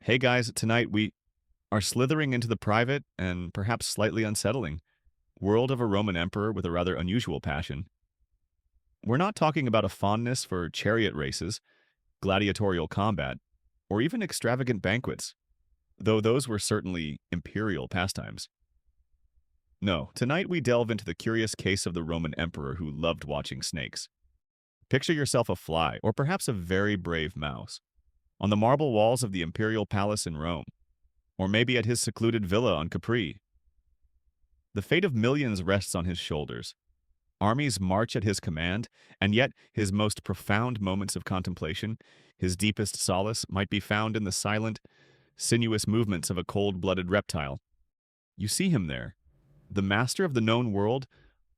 Hey guys, tonight we are slithering into the private and perhaps slightly unsettling world of a Roman emperor with a rather unusual passion. We're not talking about a fondness for chariot races, gladiatorial combat, or even extravagant banquets, though those were certainly imperial pastimes. No, tonight we delve into the curious case of the Roman emperor who loved watching snakes. Picture yourself a fly, or perhaps a very brave mouse, on the marble walls of the imperial palace in Rome, or maybe at his secluded villa on Capri. The fate of millions rests on his shoulders. Armies march at his command, and yet his most profound moments of contemplation, his deepest solace, might be found in the silent, sinuous movements of a cold-blooded reptile. You see him there, the master of the known world,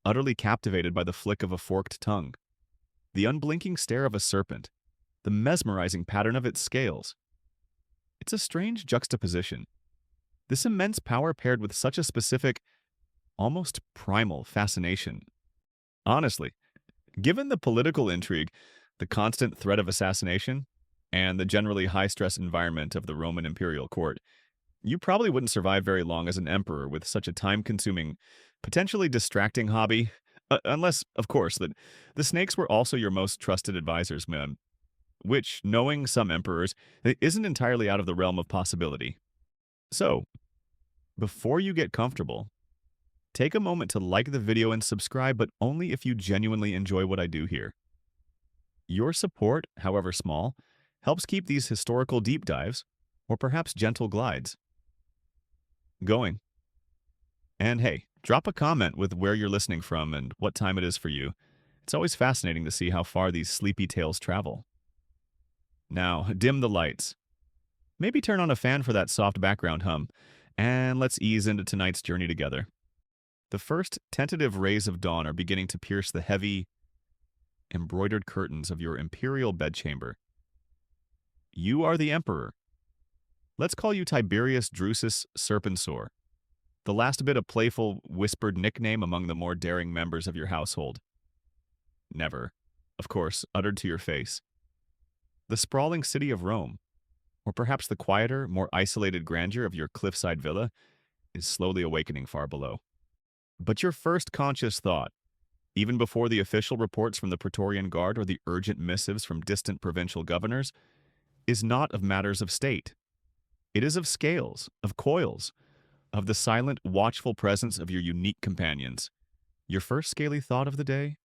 utterly captivated by the flick of a forked tongue, the unblinking stare of a serpent, the mesmerizing pattern of its scales. It's a strange juxtaposition. This immense power paired with such a specific, almost primal fascination. Honestly, given the political intrigue, the constant threat of assassination, and the generally high-stress environment of the Roman imperial court, you probably wouldn't survive very long as an emperor with such a time-consuming, potentially distracting hobby, unless, of course, that the snakes were also your most trusted advisors, man, which, knowing some emperors, it isn't entirely out of the realm of possibility. So, before you get comfortable, take a moment to like the video and subscribe, but only if you genuinely enjoy what I do here. Your support, however small, helps keep these historical deep dives, or perhaps gentle glides, going. And hey, drop a comment with where you're listening from and what time it is for you. It's always fascinating to see how far these sleepy tales travel. Now, dim the lights. Maybe turn on a fan for that soft background hum, and let's ease into tonight's journey together. The first tentative rays of dawn are beginning to pierce the heavy, embroidered curtains of your imperial bedchamber. You are the emperor. Let's call you Tiberius Drusus Serpensor, the last bit of playful, whispered nickname among the more daring members of your household. Never, of course, uttered to your face. The sprawling city of Rome, or perhaps the quieter, more isolated grandeur of your cliffside villa, is slowly awakening far below. But your first conscious thought, even before the official reports from the Praetorian Guard or the urgent missives from distant provincial governors, is not of matters of state. It is of scales, of coils, of the silent, watchful presence of your unique companions. Your first scaly thought of the day?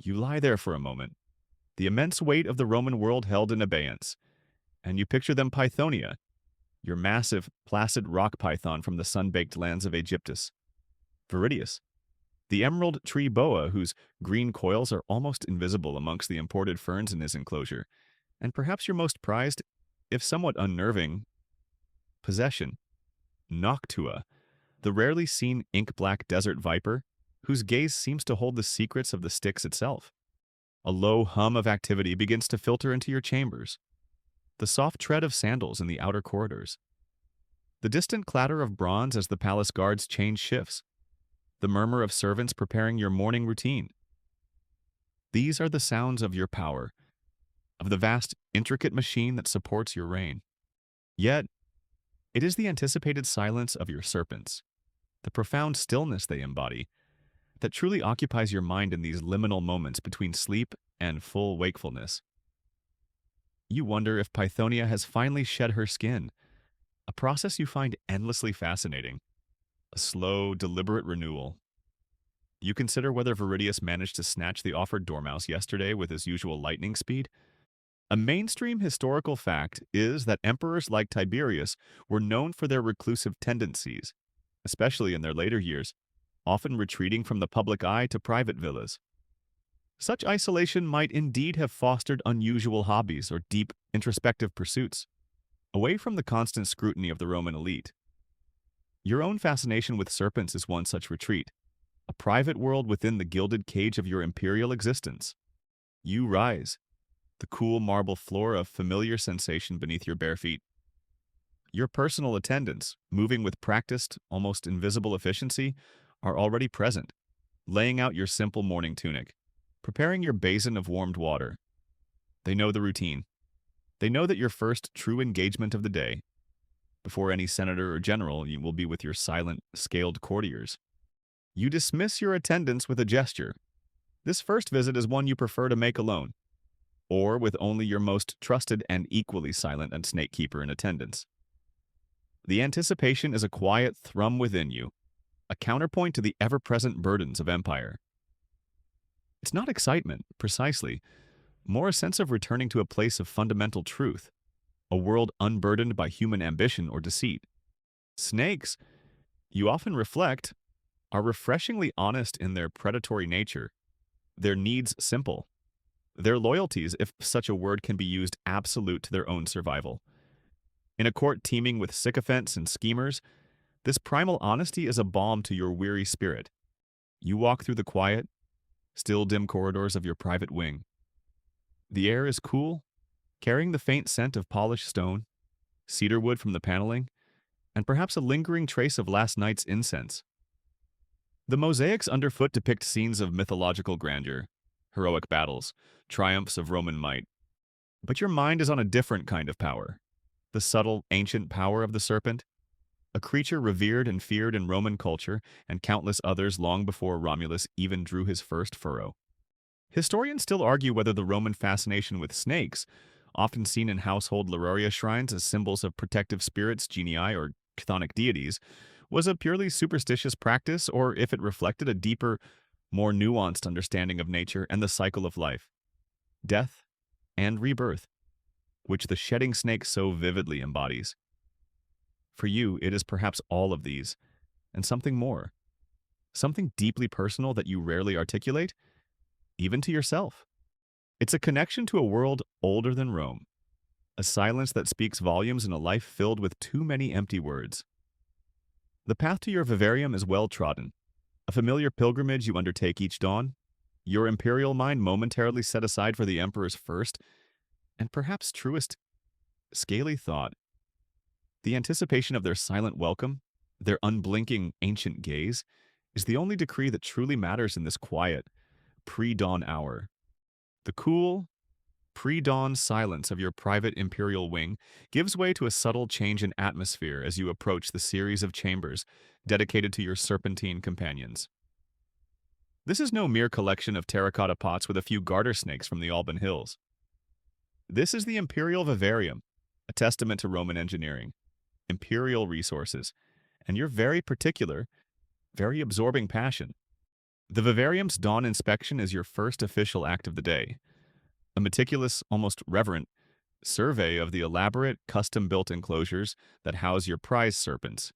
You lie there for a moment, the immense weight of the Roman world held in abeyance, and you picture them Pythonia, your massive, placid rock python from the sun-baked lands of Aegyptus. Viridius, the emerald tree boa whose green coils are almost invisible amongst the imported ferns in his enclosure, and perhaps your most prized, if somewhat unnerving, possession, Noctua, the rarely seen ink-black desert viper whose gaze seems to hold the secrets of the Styx itself. A low hum of activity begins to filter into your chambers, the soft tread of sandals in the outer corridors, the distant clatter of bronze as the palace guards change shifts, the murmur of servants preparing your morning routine. These are the sounds of your power, of the vast, intricate machine that supports your reign. Yet, it is the anticipated silence of your serpents, the profound stillness they embody, that truly occupies your mind in these liminal moments between sleep and full wakefulness. You wonder if Pythonia has finally shed her skin, a process you find endlessly fascinating. A slow, deliberate renewal. You consider whether Viridius managed to snatch the offered dormouse yesterday with his usual lightning speed. A mainstream historical fact is that emperors like Tiberius were known for their reclusive tendencies, especially in their later years, often retreating from the public eye to private villas. Such isolation might indeed have fostered unusual hobbies or deep, introspective pursuits, away from the constant scrutiny of the Roman elite. Your own fascination with serpents is one such retreat, a private world within the gilded cage of your imperial existence. You rise, the cool marble floor of familiar sensation beneath your bare feet. Your personal attendants, moving with practiced, almost invisible efficiency, are already present, laying out your simple morning tunic, preparing your basin of warmed water. They know the routine. They know that your first true engagement of the day, before any senator or general, you will be with your silent, scaled courtiers. You dismiss your attendance with a gesture. This first visit is one you prefer to make alone, or with only your most trusted and equally silent and snake keeper in attendance. The anticipation is a quiet thrum within you, a counterpoint to the ever-present burdens of empire. It's not excitement, precisely, more a sense of returning to a place of fundamental truth, a world unburdened by human ambition or deceit. Snakes, you often reflect, are refreshingly honest in their predatory nature, their needs simple, their loyalties, if such a word can be used, absolute to their own survival. In a court teeming with sycophants and schemers, this primal honesty is a balm to your weary spirit. You walk through the quiet, still dim corridors of your private wing. The air is cool, carrying the faint scent of polished stone, cedar wood from the paneling, and perhaps a lingering trace of last night's incense. The mosaics underfoot depict scenes of mythological grandeur, heroic battles, triumphs of Roman might. But your mind is on a different kind of power, the subtle, ancient power of the serpent, a creature revered and feared in Roman culture and countless others long before Romulus even drew his first furrow. Historians still argue whether the Roman fascination with snakes, often seen in household Lauraria shrines as symbols of protective spirits, genii, or chthonic deities, was a purely superstitious practice or if it reflected a deeper, more nuanced understanding of nature and the cycle of life, death, and rebirth, which the shedding snake so vividly embodies. For you, it is perhaps all of these, and something more, something deeply personal that you rarely articulate, even to yourself. It's a connection to a world older than Rome, a silence that speaks volumes in a life filled with too many empty words. The path to your vivarium is well-trodden, a familiar pilgrimage you undertake each dawn, your imperial mind momentarily set aside for the emperor's first, and perhaps truest, scaly thought. The anticipation of their silent welcome, their unblinking ancient gaze, is the only decree that truly matters in this quiet, pre-dawn hour. The cool, pre-dawn silence of your private imperial wing gives way to a subtle change in atmosphere as you approach the series of chambers dedicated to your serpentine companions. This is no mere collection of terracotta pots with a few garter snakes from the Alban Hills. This is the imperial vivarium, a testament to Roman engineering, imperial resources, and your very particular, very absorbing passion. The vivarium's dawn inspection is your first official act of the day, a meticulous, almost reverent, survey of the elaborate, custom-built enclosures that house your prize serpents,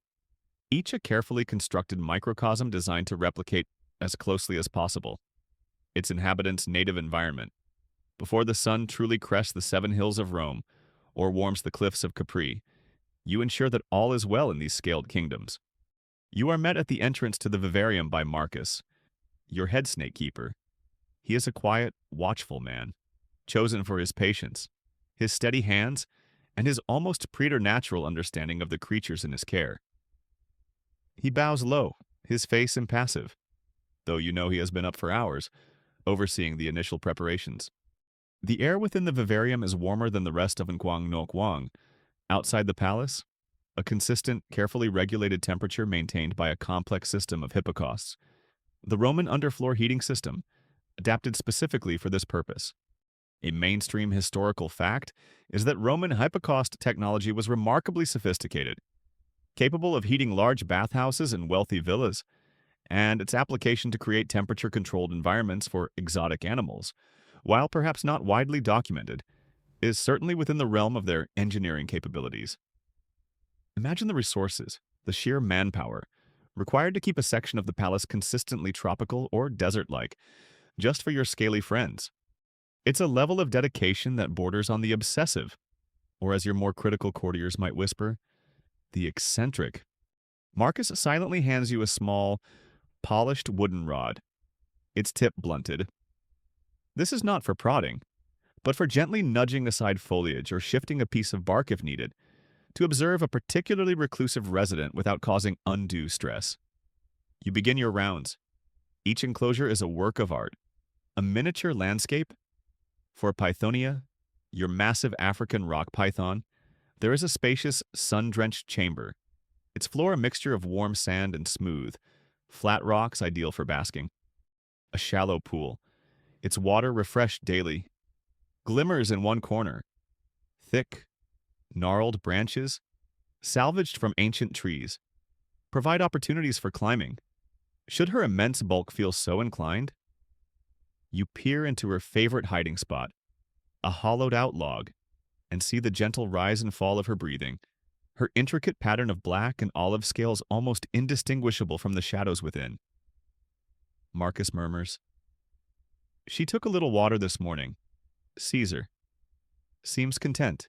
each a carefully constructed microcosm designed to replicate, as closely as possible, its inhabitants' native environment. Before the sun truly crests the 7 hills of Rome or warms the cliffs of Capri, you ensure that all is well in these scaled kingdoms. You are met at the entrance to the vivarium by Marcus, your head snake keeper. He is a quiet, watchful man, chosen for his patience, his steady hands, and his almost preternatural understanding of the creatures in his care. He bows low, his face impassive, though you know he has been up for hours, overseeing the initial preparations. The air within the vivarium is warmer than the rest of Nkwang No Kwang. Outside the palace, a consistent, carefully regulated temperature maintained by a complex system of hypocausts, the Roman underfloor heating system, adapted specifically for this purpose. A mainstream historical fact is that Roman hypocaust technology was remarkably sophisticated, capable of heating large bathhouses and wealthy villas, and its application to create temperature-controlled environments for exotic animals, while perhaps not widely documented, is certainly within the realm of their engineering capabilities. Imagine the resources, the sheer manpower, required to keep a section of the palace consistently tropical or desert-like, just for your scaly friends. It's a level of dedication that borders on the obsessive, or as your more critical courtiers might whisper, the eccentric. Marcus silently hands you a small, polished wooden rod, its tip blunted. This is not for prodding, but for gently nudging aside foliage or shifting a piece of bark if needed, to observe a particularly reclusive resident without causing undue stress. You begin your rounds. Each enclosure is a work of art, a miniature landscape. For Pythonia, your massive African rock python, there is a spacious, sun-drenched chamber. Its floor a mixture of warm sand and smooth, flat rocks ideal for basking. A shallow pool, its water refreshed daily. Glimmers in one corner. Thick, gnarled branches, salvaged from ancient trees, provide opportunities for climbing. Should her immense bulk feel so inclined, you peer into her favorite hiding spot, a hollowed-out log, and see the gentle rise and fall of her breathing, her intricate pattern of black and olive scales almost indistinguishable from the shadows within. Marcus murmurs, "She took a little water this morning. Caesar. Seems content."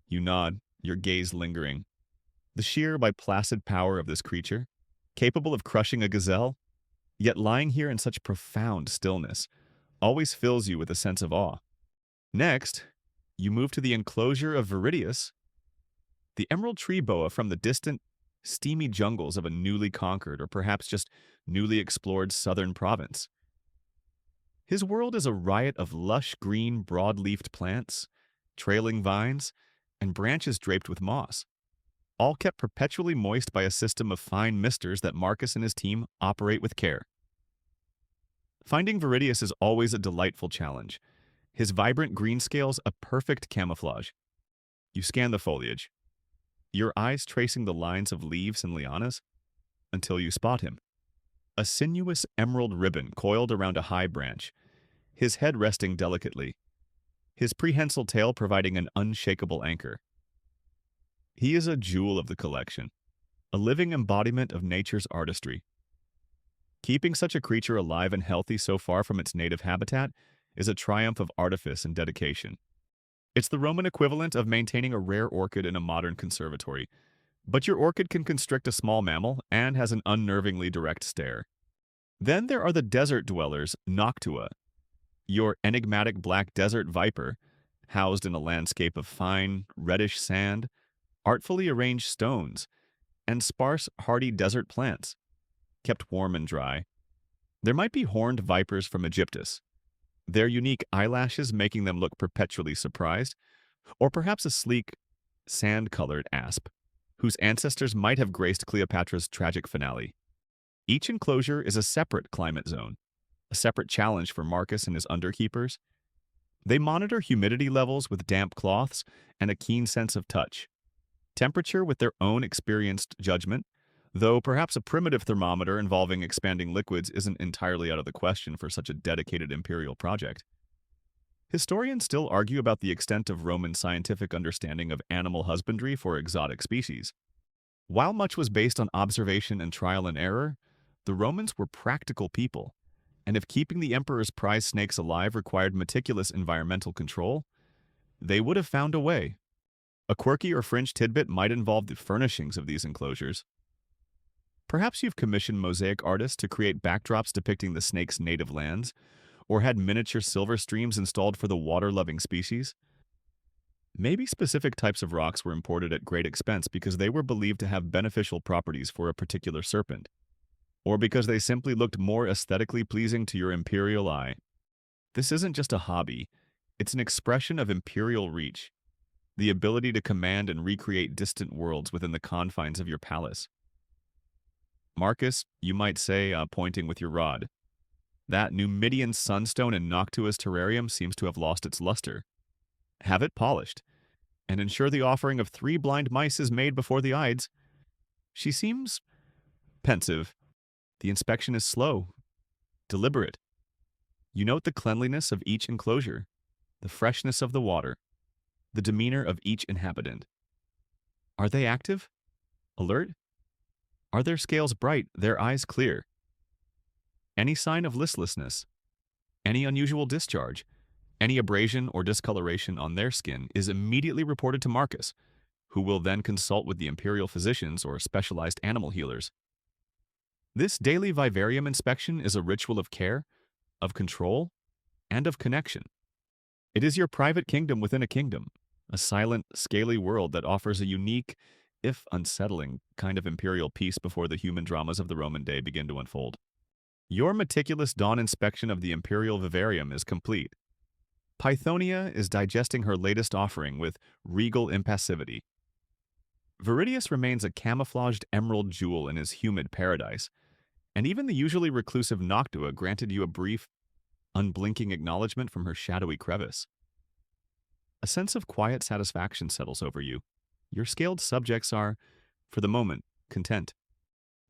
You nod, your gaze lingering. The sheer by placid power of this creature, capable of crushing a gazelle, yet lying here in such profound stillness, always fills you with a sense of awe. Next, you move to the enclosure of Viridius, the emerald tree boa from the distant, steamy jungles of a newly conquered or perhaps just newly explored southern province. His world is a riot of lush green, broad-leafed plants, trailing vines, and branches draped with moss, all kept perpetually moist by a system of fine misters that Marcus and his team operate with care. Finding Viridius is always a delightful challenge, his vibrant green scales a perfect camouflage. You scan the foliage, your eyes tracing the lines of leaves and lianas, until you spot him. A sinuous emerald ribbon coiled around a high branch, his head resting delicately, his prehensile tail providing an unshakable anchor. He is a jewel of the collection, a living embodiment of nature's artistry. Keeping such a creature alive and healthy so far from its native habitat is a triumph of artifice and dedication. It's the Roman equivalent of maintaining a rare orchid in a modern conservatory, but your orchid can constrict a small mammal and has an unnervingly direct stare. Then there are the desert dwellers, Noctua, your enigmatic black desert viper, housed in a landscape of fine, reddish sand, artfully arranged stones, and sparse, hardy desert plants, kept warm and dry. There might be horned vipers from Egyptus, their unique eyelashes making them look perpetually surprised, or perhaps a sleek, sand-colored asp, whose ancestors might have graced Cleopatra's tragic finale. Each enclosure is a separate climate zone, a separate challenge for Marcus and his underkeepers. They monitor humidity levels with damp cloths and a keen sense of touch, temperature with their own experienced judgment, though perhaps a primitive thermometer involving expanding liquids isn't entirely out of the question for such a dedicated imperial project. Historians still argue about the extent of Roman scientific understanding of animal husbandry for exotic species. While much was based on observation and trial and error, the Romans were practical people, and if keeping the emperor's prize snakes alive required meticulous environmental control, they would have found a way. A quirky or fringe tidbit might involve the furnishings of these enclosures. Perhaps you've commissioned mosaic artists to create backdrops depicting the snake's native lands, or had miniature silver streams installed for the water-loving species. Maybe specific types of rocks were imported at great expense because they were believed to have beneficial properties for a particular serpent, or because they simply looked more aesthetically pleasing to your imperial eye. This isn't just a hobby, it's an expression of imperial reach, the ability to command and recreate distant worlds within the confines of your palace. Marcus, you might say, pointing with your rod, that Numidian sunstone in Noctua's terrarium seems to have lost its luster. Have it polished, and ensure the offering of 3 blind mice is made before the Ides. She seems pensive. The inspection is slow, deliberate. You note the cleanliness of each enclosure, the freshness of the water, the demeanor of each inhabitant. Are they active? Alert? Are their scales bright, their eyes clear? Any sign of listlessness? Any unusual discharge? Any abrasion or discoloration on their skin is immediately reported to Marcus, who will then consult with the imperial physicians or specialized animal healers. This daily vivarium inspection is a ritual of care, of control, and of connection. It is your private kingdom within a kingdom, a silent, scaly world that offers a unique, if unsettling, kind of imperial peace before the human dramas of the Roman day begin to unfold. Your meticulous dawn inspection of the imperial vivarium is complete. Pythonia is digesting her latest offering with regal impassivity. Viridius remains a camouflaged emerald jewel in his humid paradise, and even the usually reclusive Noctua granted you a brief, unblinking acknowledgement from her shadowy crevice. A sense of quiet satisfaction settles over you. Your scaled subjects are, for the moment, content.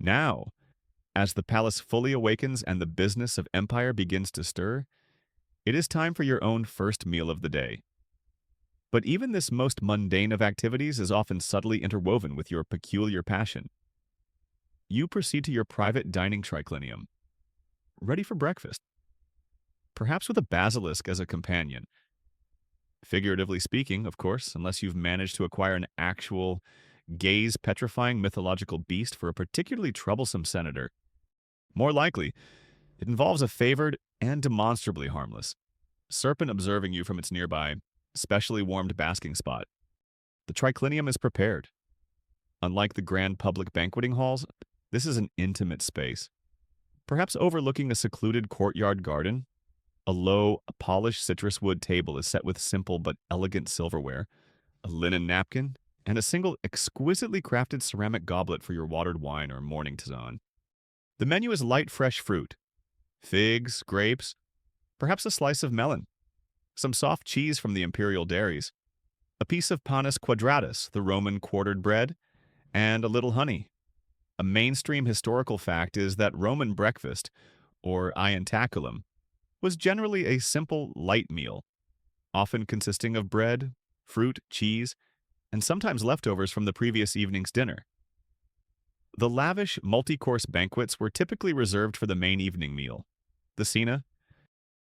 Now, as the palace fully awakens and the business of empire begins to stir, it is time for your own first meal of the day. But even this most mundane of activities is often subtly interwoven with your peculiar passion. You proceed to your private dining triclinium, ready for breakfast, perhaps with a basilisk as a companion. Figuratively speaking, of course, unless you've managed to acquire an actual, gaze-petrifying mythological beast for a particularly troublesome senator. More likely, it involves a favored and demonstrably harmless serpent observing you from its nearby, specially warmed basking spot. The triclinium is prepared. Unlike the grand public banqueting halls, this is an intimate space. Perhaps overlooking a secluded courtyard garden, a low, polished citrus wood table is set with simple but elegant silverware, a linen napkin, and a single exquisitely crafted ceramic goblet for your watered wine or morning tisane. The menu is light fresh fruit, figs, grapes, perhaps a slice of melon, some soft cheese from the imperial dairies, a piece of panis quadratus, the Roman quartered bread, and a little honey. A mainstream historical fact is that Roman breakfast, or ientaculum, was generally a simple, light meal, often consisting of bread, fruit, cheese, and sometimes leftovers from the previous evening's dinner. The lavish, multi-course banquets were typically reserved for the main evening meal, the cena.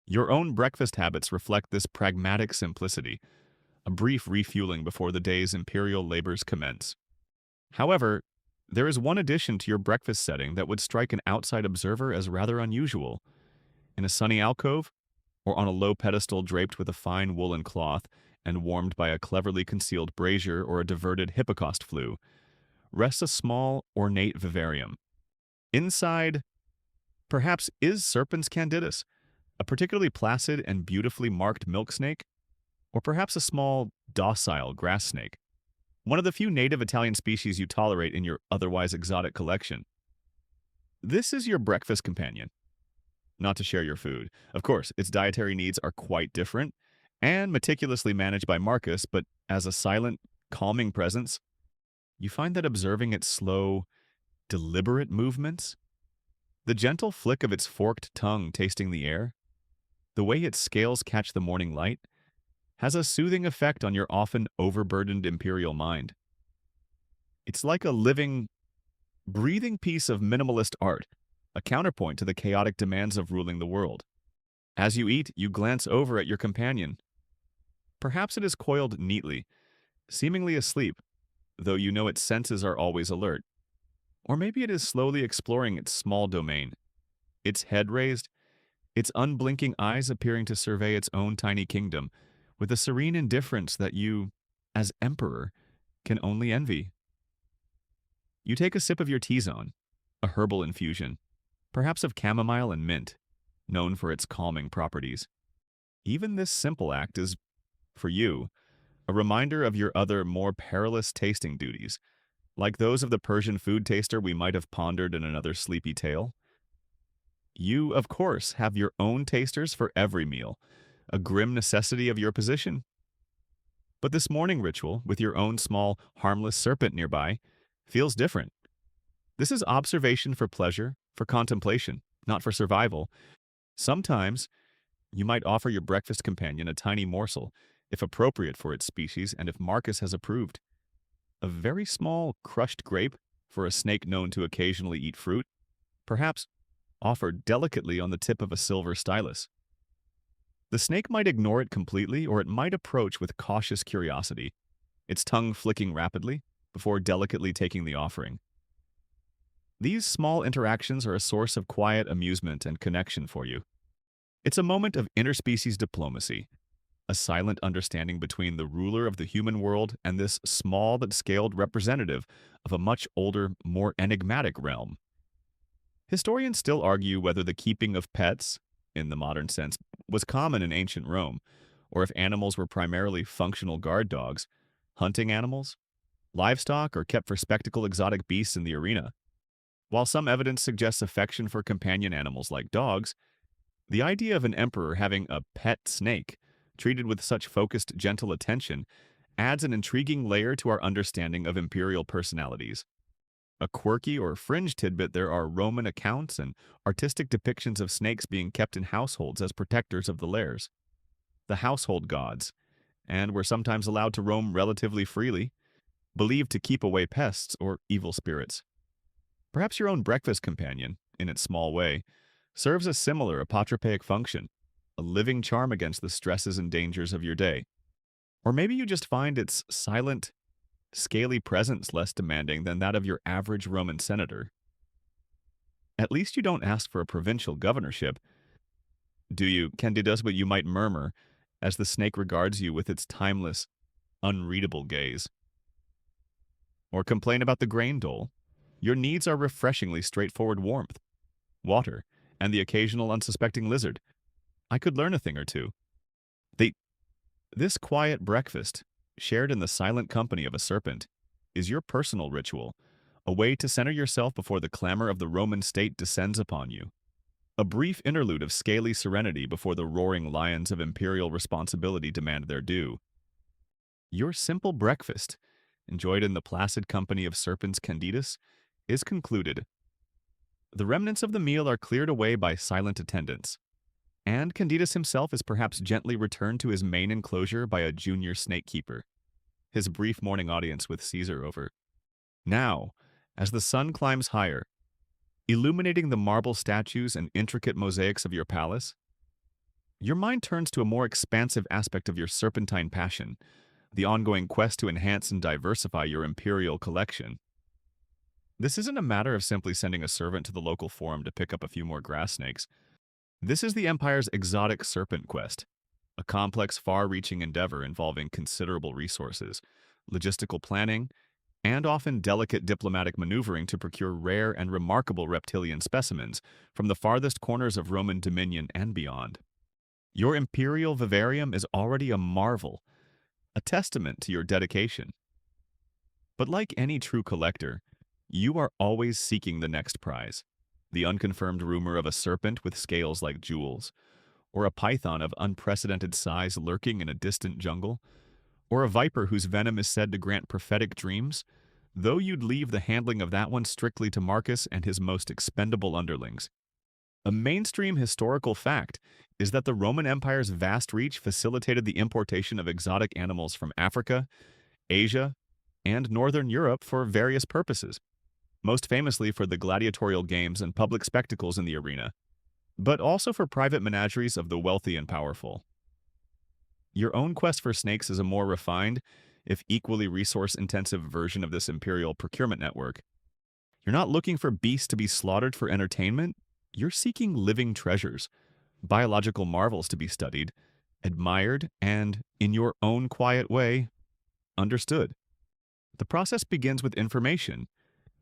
Your own breakfast habits reflect this pragmatic simplicity, a brief refueling before the day's imperial labors commence. However, there is one addition to your breakfast setting that would strike an outside observer as rather unusual. In a sunny alcove, or on a low pedestal draped with a fine woolen cloth and warmed by a cleverly concealed brazier or a diverted hippocaust flue, rests a small, ornate vivarium. Inside, perhaps, is Serpens candidus, a particularly placid and beautifully marked milk snake, or perhaps a small, docile grass snake, one of the few native Italian species you tolerate in your otherwise exotic collection. This is your breakfast companion. Not to share your food. Of course, its dietary needs are quite different and meticulously managed by Marcus, but as a silent, calming presence, you find that observing its slow, deliberate movements, the gentle flick of its forked tongue tasting the air, the way its scales catch the morning light, has a soothing effect on your often overburdened imperial mind. It's like a living, breathing piece of minimalist art, a counterpoint to the chaotic demands of ruling the world. As you eat, you glance over at your companion. Perhaps it is coiled neatly, seemingly asleep, though you know its senses are always alert. Or maybe it is slowly exploring its small domain, its head raised, its unblinking eyes appearing to survey its own tiny kingdom, with a serene indifference that you, as emperor, can only envy. You take a sip of your tisane, a herbal infusion, perhaps of chamomile and mint, known for its calming properties. Even this simple act is, for you, a reminder of your other more perilous tasting duties, like those of the Persian food taster we might have pondered in another sleepy tale. You, of course, have your own tasters for every meal, a grim necessity of your position. But this morning ritual, with your own small, harmless serpent nearby, feels different. This is observation for pleasure, for contemplation, not for survival. Sometimes, you might offer your breakfast companion a tiny morsel, if appropriate for its species and if Marcus has approved. A very small, crushed grape for a snake known to occasionally eat fruit, perhaps offered delicately on the tip of a silver stylus. The snake might ignore it completely, or it might approach with cautious curiosity, its tongue flicking rapidly, before delicately taking the offering. These small interactions are a source of quiet amusement and connection for you. It's a moment of interspecies diplomacy, a silent understanding between the ruler of the human world and this small but scaled representative of a much older, more enigmatic realm. Historians still argue whether the keeping of pets, in the modern sense, was common in ancient Rome, or if animals were primarily functional guard dogs, hunting animals, livestock, or kept for spectacle exotic beasts in the arena. While some evidence suggests affection for companion animals like dogs, the idea of an emperor having a pet snake, treated with such focused, gentle attention, adds an intriguing layer to our understanding of imperial personalities. A quirky or fringe tidbit, there are Roman accounts and artistic depictions of snakes being kept in households as protectors of the lairs, the household gods, and were sometimes allowed to roam relatively freely, believed to keep away pests or evil spirits. Perhaps your own breakfast companion, in its small way, serves a similar apotropaic function, a living charm against the stresses and dangers of your day. Or maybe you just find its silent, scaly presence less demanding than that of your average Roman senator. At least you don't ask for a provincial governorship, do you, Candidus? But you might murmur as the snake regards you with its timeless, unreadable gaze. Or complain about the grain dole. Your needs are refreshingly straightforward: warmth, water, and the occasional unsuspecting lizard. I could learn a thing or two. The, this quiet breakfast, shared in the silent company of a serpent, is your personal ritual, a way to center yourself before the clamor of the Roman state descends upon you. A brief interlude of scaly serenity before the roaring lions of imperial responsibility demand their due. Your simple breakfast, enjoyed in the placid company of serpents Candidus, is concluded. The remnants of the meal are cleared away by silent attendants, and Candidus himself is perhaps gently returned to his main enclosure by a junior snake keeper, his brief morning audience with Caesar over. Now, as the sun climbs higher, illuminating the marble statues and intricate mosaics of your palace, your mind turns to a more expansive aspect of your serpentine passion, the ongoing quest to enhance and diversify your imperial collection. This isn't a matter of simply sending a servant to the local forum to pick up a few more grass snakes. This is the Empire's exotic serpent quest, a complex, far-reaching endeavor involving considerable resources, logistical planning, and often delicate diplomatic maneuvering to procure rare and remarkable reptilian specimens from the farthest corners of Roman dominion and beyond. Your imperial vivarium is already a marvel, a testament to your dedication. But like any true collector, you are always seeking the next prize, the unconfirmed rumor of a serpent with scales like jewels, or a python of unprecedented size lurking in a distant jungle, or a viper whose venom is said to grant prophetic dreams, though you'd leave the handling of that one strictly to Marcus and his most expendable underlings. A mainstream historical fact is that the Roman Empire's vast reach facilitated the importation of exotic animals from Africa, Asia, and Northern Europe for various purposes, most famously for the gladiatorial games and public spectacles in the arena, but also for private menageries of the wealthy and powerful. Your own quest for snakes is a more refined, if equally resource-intensive version of this imperial procurement network. You're not looking for beasts to be slaughtered for entertainment. You're seeking living treasures, biological marvels to be studied, admired, and, in your own quiet way, understood. The process begins with information.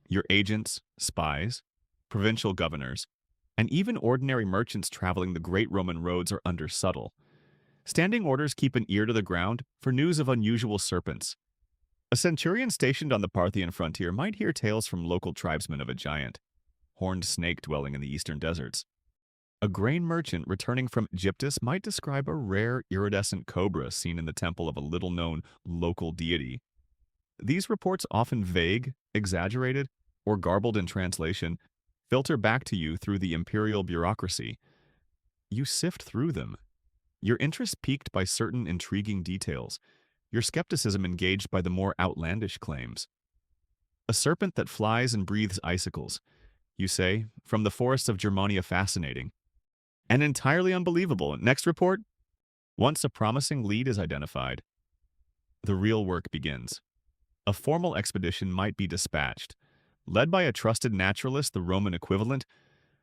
Your agents, spies, provincial governors, and even ordinary merchants traveling the great Roman roads are under subtle. Standing orders keep an ear to the ground for news of unusual serpents. A centurion stationed on the Parthian frontier might hear tales from local tribesmen of a giant, horned snake dwelling in the eastern deserts. A grain merchant returning from Egyptus might describe a rare iridescent cobra seen in the temple of a little-known local deity. These reports, often vague, exaggerated, or garbled in translation, filter back to you through the imperial bureaucracy. You sift through them, your interest piqued by certain intriguing details, your skepticism engaged by the more outlandish claims. A serpent that flies and breathes icicles, you say, from the forests of Germania, fascinating. And entirely unbelievable. Next report? Once a promising lead is identified, the real work begins. A formal expedition might be dispatched, led by a trusted naturalist, the Roman equivalent,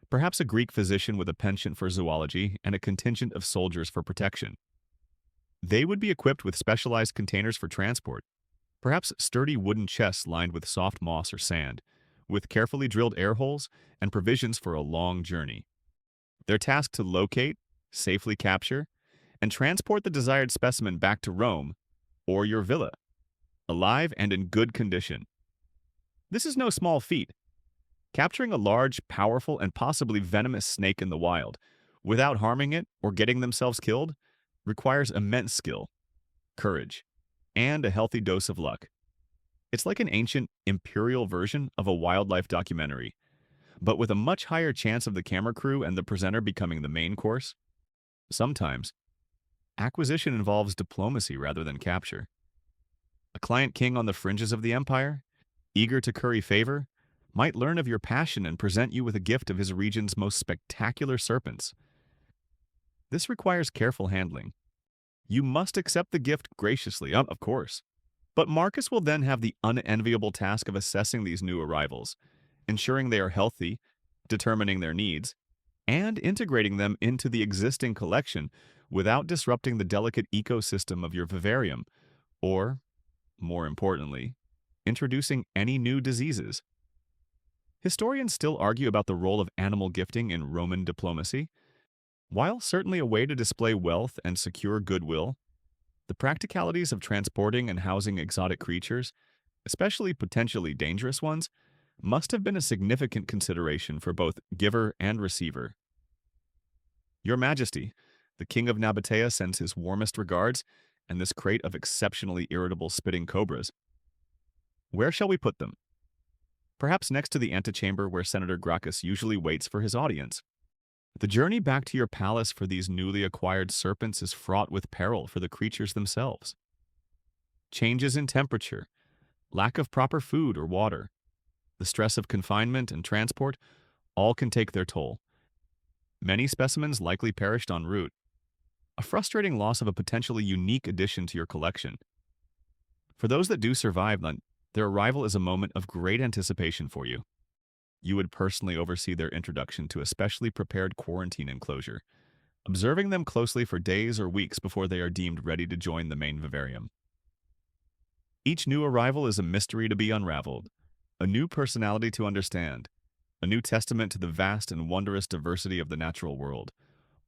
perhaps a Greek physician with a penchant for zoology and a contingent of soldiers for protection. They would be equipped with specialized containers for transport, perhaps sturdy wooden chests lined with soft moss or sand, with carefully drilled air holes and provisions for a long journey. Their task to locate, safely capture, and transport the desired specimen back to Rome or your villa, alive and in good condition. This is no small feat. Capturing a large, powerful, and possibly venomous snake in the wild without harming it or getting themselves killed requires immense skill, courage, and a healthy dose of luck. It's like an ancient imperial version of a wildlife documentary, but with a much higher chance of the camera crew and the presenter becoming the main course. Sometimes, acquisition involves diplomacy rather than capture. A client king on the fringes of the empire, eager to curry favor, might learn of your passion and present you with a gift of his region's most spectacular serpents. This requires careful handling. You must accept the gift graciously, of course. But Marcus will then have the unenviable task of assessing these new arrivals, ensuring they are healthy, determining their needs, and integrating them into the existing collection without disrupting the delicate ecosystem of your vivarium, or, more importantly, introducing any new diseases. Historians still argue about the role of animal gifting in Roman diplomacy. While certainly a way to display wealth and secure goodwill, the practicalities of transporting and housing exotic creatures, especially potentially dangerous ones, must have been a significant consideration for both giver and receiver. Your Majesty, the King of Nabatea sends his warmest regards and this crate of exceptionally irritable spitting cobras. Where shall we put them? Perhaps next to the antechamber where Senator Gracchus usually waits for his audience. The journey back to your palace for these newly acquired serpents is fraught with peril for the creatures themselves. Changes in temperature, lack of proper food or water, the stress of confinement and transport, all can take their toll. Many specimens likely perished en route, a frustrating loss of a potentially unique addition to your collection. For those that do survive, their arrival is a moment of great anticipation for you. You would personally oversee their introduction to a specially prepared quarantine enclosure, observing them closely for days or weeks before they are deemed ready to join the main vivarium. Each new arrival is a mystery to be unraveled, a new personality to understand, a new testament to the vast and wondrous diversity of the natural world,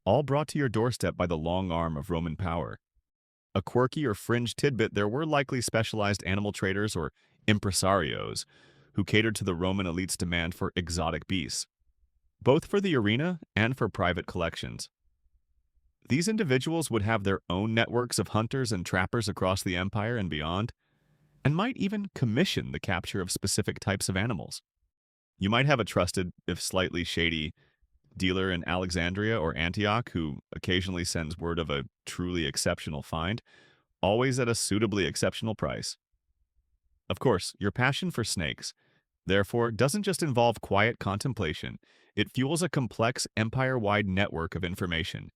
all brought to your doorstep by the long arm of Roman power. A quirky or fringe tidbit, there were likely specialized animal traders or impresarios who catered to the Roman elite's demand for exotic beasts, both for the arena and for private collections. These individuals would have their own networks of hunters and trappers across the empire and beyond, and might even commission the capture of specific types of animals. You might have a trusted, if slightly shady, dealer in Alexandria or Antioch who occasionally sends word of a truly exceptional find, always at a suitably exceptional price. Of course, your passion for snakes, therefore, doesn't just involve quiet contemplation. It fuels a complex empire-wide network of information,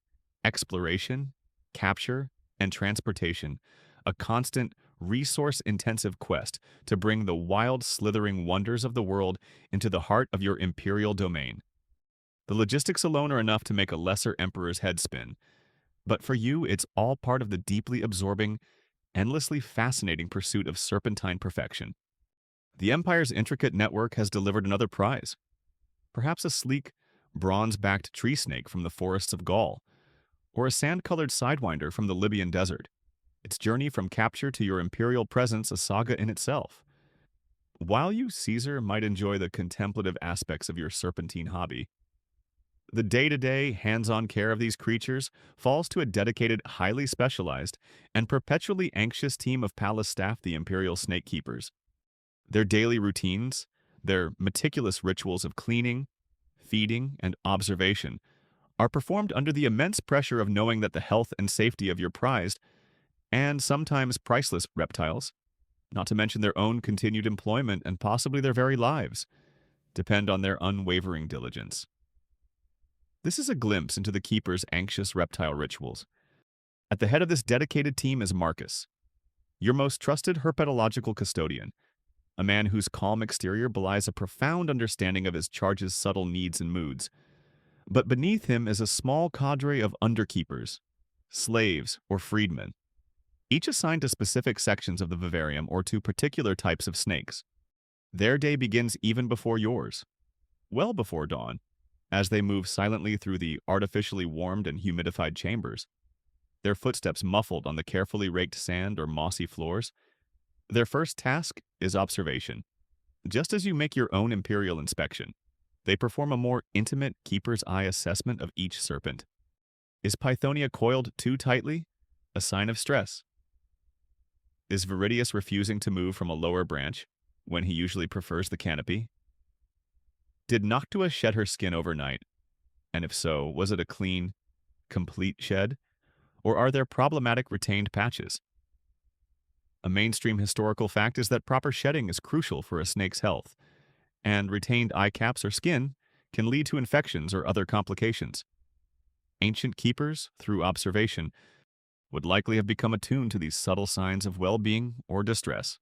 exploration, capture, and transportation, a constant, resource-intensive quest to bring the wild, slithering wonders of the world into the heart of your imperial domain. The logistics alone are enough to make a lesser emperor's head spin, but for you, it's all part of the deeply absorbing, endlessly fascinating pursuit of serpentine perfection. The Empire's intricate network has delivered another prize, perhaps a sleek, bronze-backed tree snake from the forests of Gaul, or a sand-colored sidewinder from the Libyan desert. Its journey from capture to your imperial presence a saga in itself. While you, Caesar, might enjoy the contemplative aspects of your serpentine hobby, the day-to-day, hands-on care of these creatures falls to a dedicated, highly specialized, and perpetually anxious team of palace staff, the imperial snake keepers. Their daily routines, their meticulous rituals of cleaning, feeding, and observation are performed under the immense pressure of knowing that the health and safety of your prized, and sometimes priceless reptiles, not to mention their own continued employment and possibly their very lives, depend on their unwavering diligence. This is a glimpse into the keeper's anxious reptile rituals. At the head of this dedicated team is Marcus, your most trusted herpetological custodian, a man whose calm exterior belies a profound understanding of his charge's subtle needs and moods. But beneath him is a small cadre of underkeepers, slaves, or freedmen, each assigned to specific sections of the vivarium or to particular types of snakes. Their day begins even before yours, well before dawn, as they move silently through the artificially warmed and humidified chambers. their footsteps muffled on the carefully raked sand or mossy floors. Their first task is observation. Just as you make your own imperial inspection, they perform a more intimate keeper's eye assessment of each serpent. Is Pythonia coiled too tightly? A sign of stress. Is Viridius refusing to move from a lower branch when he usually prefers the canopy? Did Noctua shed her skin overnight? And if so, was it a clean, complete shed? Or are there problematic retained patches? A mainstream historical fact is that proper shedding is crucial for a snake's health, and retained eye caps or skin can lead to infections or other complications. Ancient keepers, through observation, would likely have become attuned to these subtle signs of well-being or distress.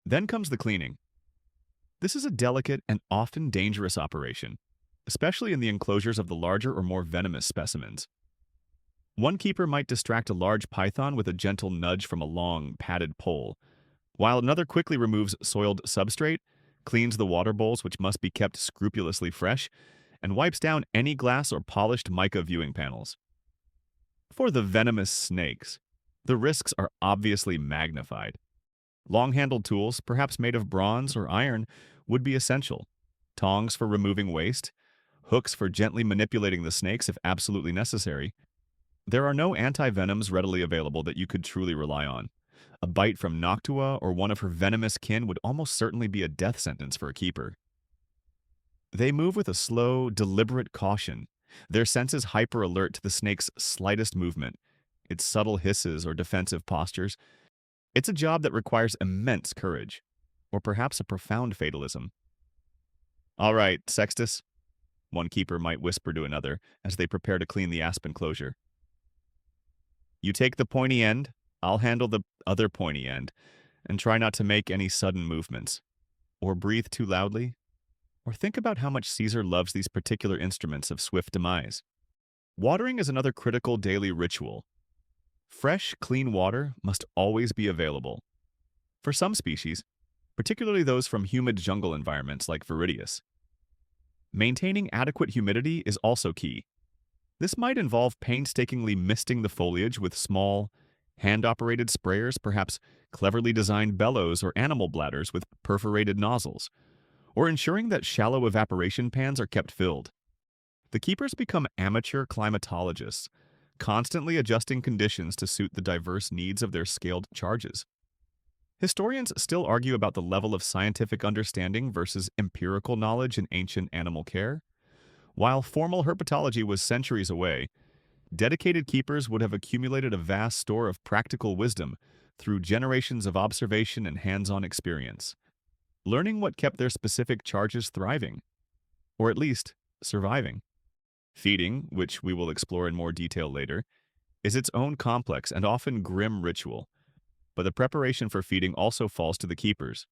Then comes the cleaning. This is a delicate and often dangerous operation, especially in the enclosures of the larger or more venomous specimens. One keeper might distract a large python with a gentle nudge from a long, padded pole, while another quickly removes soiled substrate, cleans the water bowls which must be kept scrupulously fresh, and wipes down any glass or polished mica viewing panels. For the venomous snakes, the risks are obviously magnified. Long-handled tools, perhaps made of bronze or iron, would be essential. Tongs for removing waste, hooks for gently manipulating the snakes if absolutely necessary. There are no anti-venoms readily available that you could truly rely on. A bite from Noctua or one of her venomous kin would almost certainly be a death sentence for a keeper. They move with a slow, deliberate caution, their senses hyper-alert to the snake's slightest movement, its subtle hisses or defensive postures. It's a job that requires immense courage, or perhaps a profound fatalism. "All right, Sextus," one keeper might whisper to another as they prepare to clean the asp enclosure. "You take the pointy end, I'll handle the other pointy end, and try not to make any sudden movements, or breathe too loudly, or think about how much Caesar loves these particular instruments of swift demise." Watering is another critical daily ritual. Fresh, clean water must always be available. For some species, particularly those from humid jungle environments like Viridius, maintaining adequate humidity is also key. This might involve painstakingly misting the foliage with small, hand-operated sprayers, perhaps cleverly designed bellows or animal bladders with perforated nozzles, or ensuring that shallow evaporation pans are kept filled. The keepers become amateur climatologists, constantly adjusting conditions to suit the diverse needs of their scaled charges. Historians still argue about the level of scientific understanding versus empirical knowledge in ancient animal care. While formal herpetology was centuries away, dedicated keepers would have accumulated a vast store of practical wisdom through generations of observation and hands-on experience, learning what kept their specific charges thriving, or at least surviving. Feeding, which we will explore in more detail later, is its own complex and often grim ritual, but the preparation for feeding also falls to the keepers.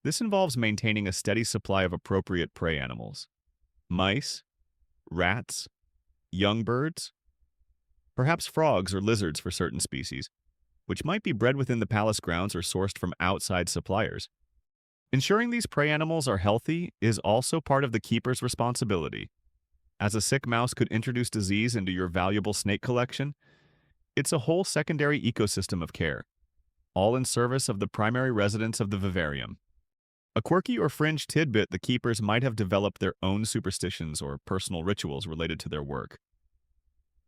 This involves maintaining a steady supply of appropriate prey animals. Mice, rats, young birds, perhaps frogs or lizards for certain species, which might be bred within the palace grounds or sourced from outside suppliers. Ensuring these prey animals are healthy is also part of the keeper's responsibility. As a sick mouse could introduce disease into your valuable snake collection, it's a whole secondary ecosystem of care, all in service of the primary residents of the vivarium. A quirky or fringe tidbit, the keepers might have developed their own superstitions or personal rituals related to their work.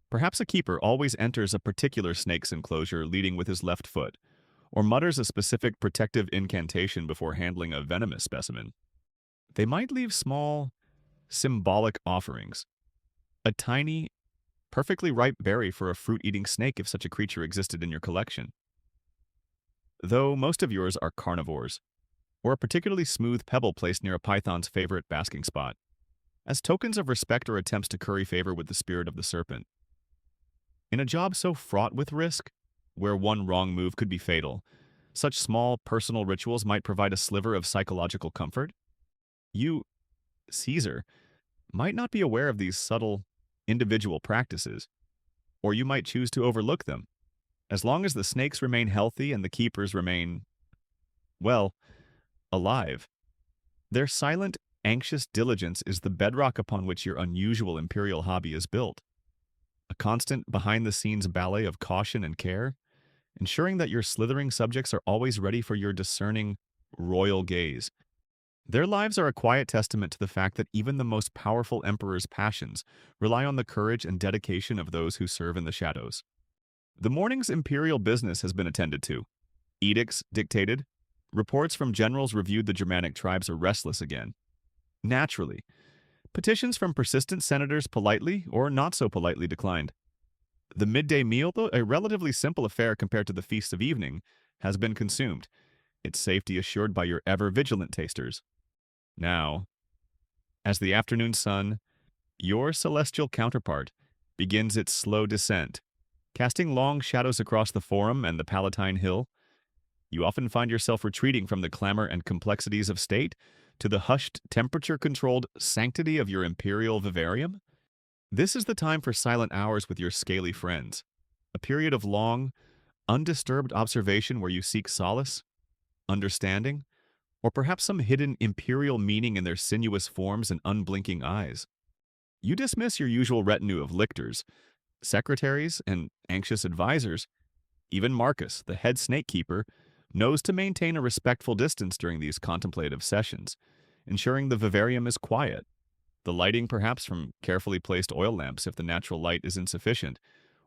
Perhaps a keeper always enters a particular snake's enclosure leading with his left foot, or mutters a specific protective incantation before handling a venomous specimen. They might leave small, symbolic offerings. A tiny, perfectly ripe berry for a fruit-eating snake if such a creature existed in your collection. Though most of yours are carnivores, or a particularly smooth pebble placed near a python's favorite basking spot, as tokens of respect or attempts to curry favor with the spirit of the serpent. In a job so fraught with risk, where one wrong move could be fatal, such small personal rituals might provide a sliver of psychological comfort. You, Caesar, might not be aware of these subtle, individual practices, or you might choose to overlook them. As long as the snakes remain healthy and the keepers remain, well, alive. Their silent, anxious diligence is the bedrock upon which your unusual imperial hobby is built. A constant behind-the-scenes ballet of caution and care, ensuring that your slithering subjects are always ready for your discerning, royal gaze. Their lives are a quiet testament to the fact that even the most powerful emperor's passions rely on the courage and dedication of those who serve in the shadows. The morning's imperial business has been attended to. Edicts dictated. Reports from generals reviewed the Germanic tribes are restless again. Naturally, petitions from persistent senators politely or not so politely declined. The midday meal, though a relatively simple affair compared to the feast of evening, has been consumed, its safety assured by your ever-vigilant tasters. Now, as the afternoon sun, your celestial counterpart, begins its slow descent, casting long shadows across the Forum and the Palatine Hill, you often find yourself retreating from the clamor and complexities of state to the hushed, temperature-controlled sanctity of your imperial vivarium. This is the time for silent hours with your scaly friends, a period of long, undisturbed observation where you seek solace, understanding, or perhaps some hidden imperial meaning in their sinuous forms and unblinking eyes. You dismiss your usual retinue of lictors, secretaries, and anxious advisors. Even Marcus, the head snake keeper, knows to maintain a respectful distance during these contemplative sessions, ensuring the vivarium is quiet, the lighting perhaps from carefully placed oil lamps if the natural light is insufficient,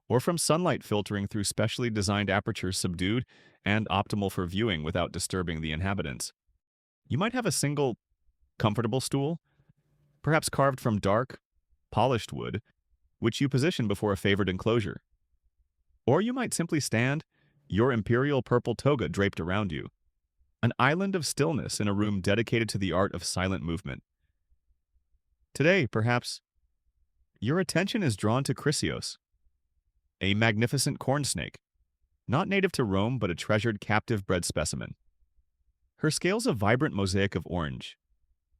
or from sunlight filtering through specially designed apertures subdued and optimal for viewing without disturbing the inhabitants. You might have a single, comfortable stool, perhaps carved from dark, polished wood, which you position before a favored enclosure. Or you might simply stand, your imperial purple toga draped around you, an island of stillness in a room dedicated to the art of silent movement. Today, perhaps, your attention is drawn to Chrysios, a magnificent corn snake, not native to Rome but a treasured captive-bred specimen. Her scales a vibrant mosaic of orange,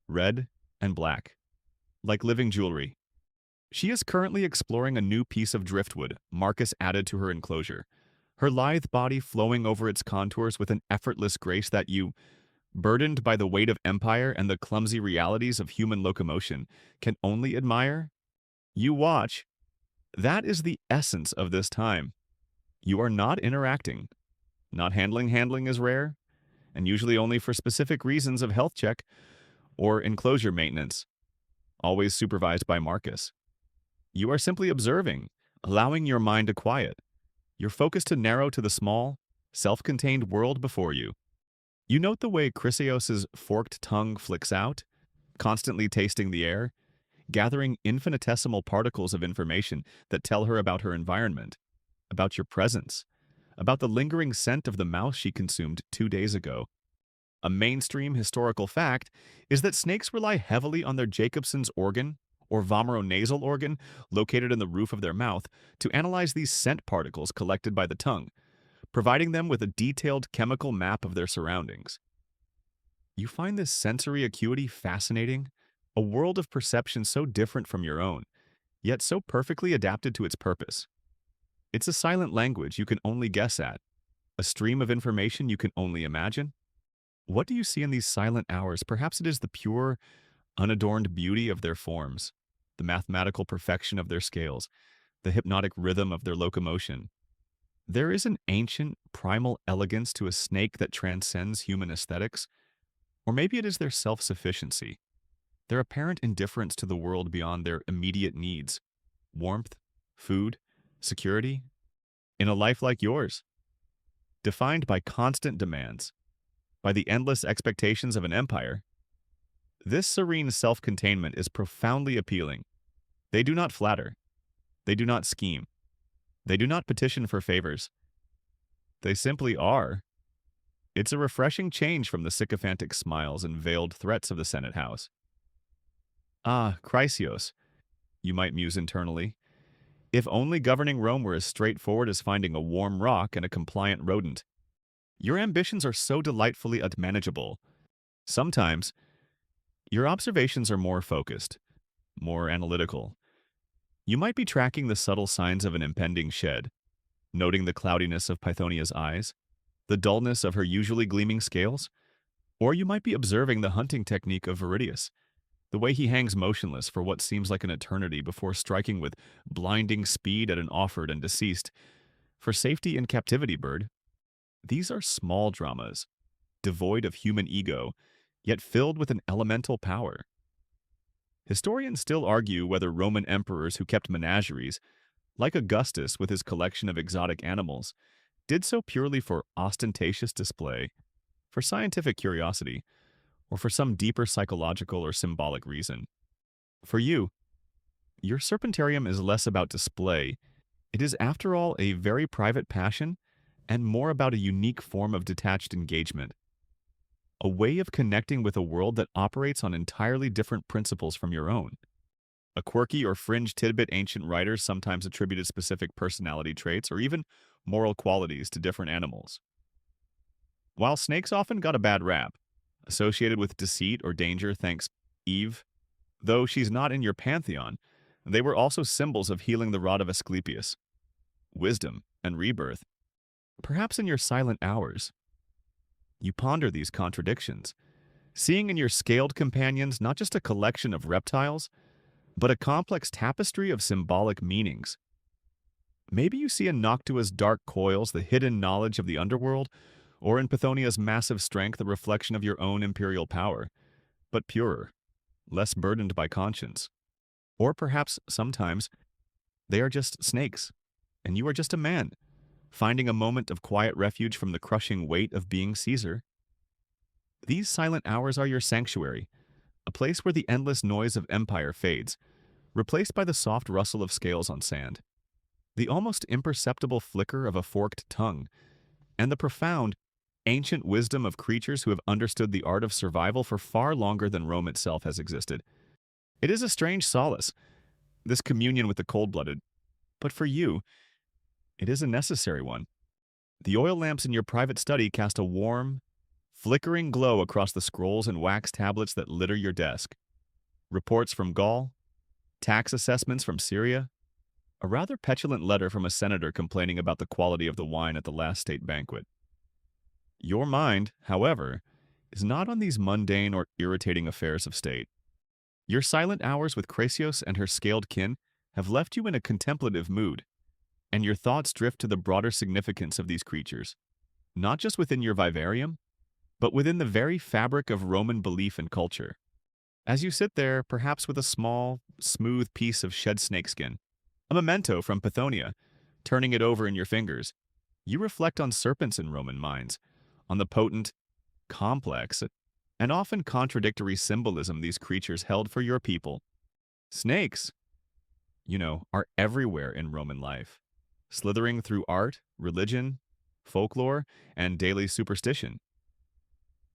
red, and black, like living jewelry. She is currently exploring a new piece of driftwood Marcus added to her enclosure, her lithe body flowing over its contours with an effortless grace that you, burdened by the weight of empire and the clumsy realities of human locomotion, can only admire. You watch. That is the essence of this time. You are not interacting. Not handling. Handling is rare, and usually only for specific reasons of health check or enclosure maintenance, always supervised by Marcus. You are simply observing, allowing your mind to quiet, your focus to narrow to the small, self-contained world before you. You note the way Chrysios's forked tongue flicks out, constantly tasting the air, gathering infinitesimal particles of information that tell her about her environment, about your presence, about the lingering scent of the mouse she consumed 2 days ago. A mainstream historical fact is that snakes rely heavily on their Jacobson's organ, or vomeronasal organ, located in the roof of their mouth, to analyze these scent particles collected by the tongue, providing them with a detailed chemical map of their surroundings. You find this sensory acuity fascinating, a world of perception so different from your own, yet so perfectly adapted to its purpose. It's a silent language you can only guess at, a stream of information you can only imagine. What do you see in these silent hours? Perhaps it is the pure, unadorned beauty of their forms, the mathematical perfection of their scales, the hypnotic rhythm of their locomotion. There is an ancient, primal elegance to a snake that transcends human aesthetics, or maybe it is their self-sufficiency, their apparent indifference to the world beyond their immediate needs, warmth, food, security, in a life like yours, defined by constant demands, by the endless expectations of an empire. This serene self-containment is profoundly appealing. They do not flatter. They do not scheme. They do not petition for favors. They simply are. It's a refreshing change from the sycophantic smiles and veiled threats of the Senate House. Ah, Chrysios, you might muse internally. If only governing Rome were as straightforward as finding a warm rock and a compliant rodent. Your ambitions are so delightfully unmanageable. Sometimes, your observations are more focused, more analytical. You might be tracking the subtle signs of an impending shed, noting the cloudiness of Pythonia's eyes, the dullness of her usually gleaming scales, or you might be observing the hunting technique of Viridius, The way he hangs motionless for what seems like an eternity before striking with blinding speed at an offered and deceased. For safety in captivity, bird, these are small dramas, devoid of human ego, yet filled with an elemental power. Historians still argue whether Roman emperors who kept menageries, like Augustus with his collection of exotic animals, did so purely for ostentatious display, for scientific curiosity, or for some deeper psychological or symbolic reason. For you, your serpentarium is less about display. It is, after all, a very private passion and more about a unique form of detached engagement, a way of connecting with a world that operates on entirely different principles from your own. A quirky or fringe tidbit ancient writers sometimes attributed specific personality traits or even moral qualities to different animals. While snakes often got a bad rap, associated with deceit or danger thanks Eve, though she's not in your pantheon, they were also symbols of healing the rod of Asclepius, wisdom, and rebirth. Perhaps in your silent hours, you ponder these contradictions, seeing in your scaled companions not just a collection of reptiles, but a complex tapestry of symbolic meanings. Maybe you see in Noctua's dark coils the hidden knowledge of the underworld, or in Pythonia's massive strength a reflection of your own imperial power, but purer, less burdened by conscience. Or perhaps, sometimes, they are just snakes, and you are just a man, finding a moment of quiet refuge from the crushing weight of being Caesar. These silent hours are your sanctuary, a place where the endless noise of empire fades, replaced by the soft rustle of scales on sand, the almost imperceptible flicker of a forked tongue, and the profound, ancient wisdom of creatures who have understood the art of survival for far longer than Rome itself has existed. It is a strange solace, this communion with the cold-blooded, but for you, it is a necessary one. The oil lamps in your private study cast a warm, flickering glow across the scrolls and wax tablets that litter your desk. Reports from Gaul, tax assessments from Syria, a rather petulant letter from a senator complaining about the quality of the wine at the last state banquet. Your mind, however, is not on these mundane or irritating affairs of state. Your silent hours with Crasios and her scaled kin have left you in a contemplative mood, and your thoughts drift to the broader significance of these creatures, not just within your vivarium, but within the very fabric of Roman belief and culture. As you sit there, perhaps with a small, smooth piece of shed snakeskin, a memento from Pythonia, turning it over in your fingers, you reflect on serpents in Roman minds, on the potent, complex, and often contradictory symbolism these creatures held for your people. Snakes, are everywhere in Roman life, slithering through art, religion, folklore, and daily superstition.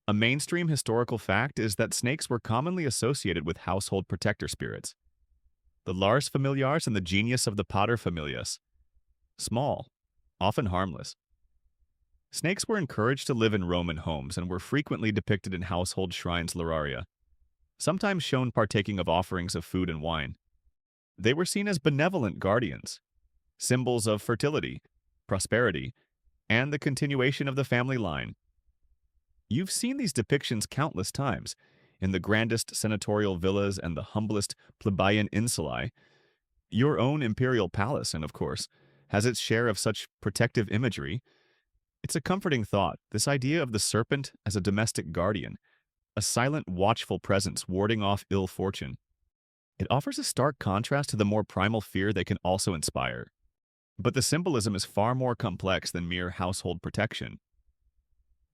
A mainstream historical fact is that snakes were commonly associated with household protector spirits, the Lars familiars and the genius of the pater familias. Small, often harmless. Snakes were encouraged to live in Roman homes and were frequently depicted in household shrines lararia, sometimes shown partaking of offerings of food and wine. They were seen as benevolent guardians, symbols of fertility, prosperity, and the continuation of the family line. You've seen these depictions countless times, in the grandest senatorial villas and the humblest plebeian insulae. Your own imperial palace, and of course, has its share of such protective imagery. It's a comforting thought, this idea of the serpent as a domestic guardian, a silent, watchful presence warding off ill fortune. It offers a stark contrast to the more primal fear they can also inspire. But the symbolism is far more complex than mere household protection.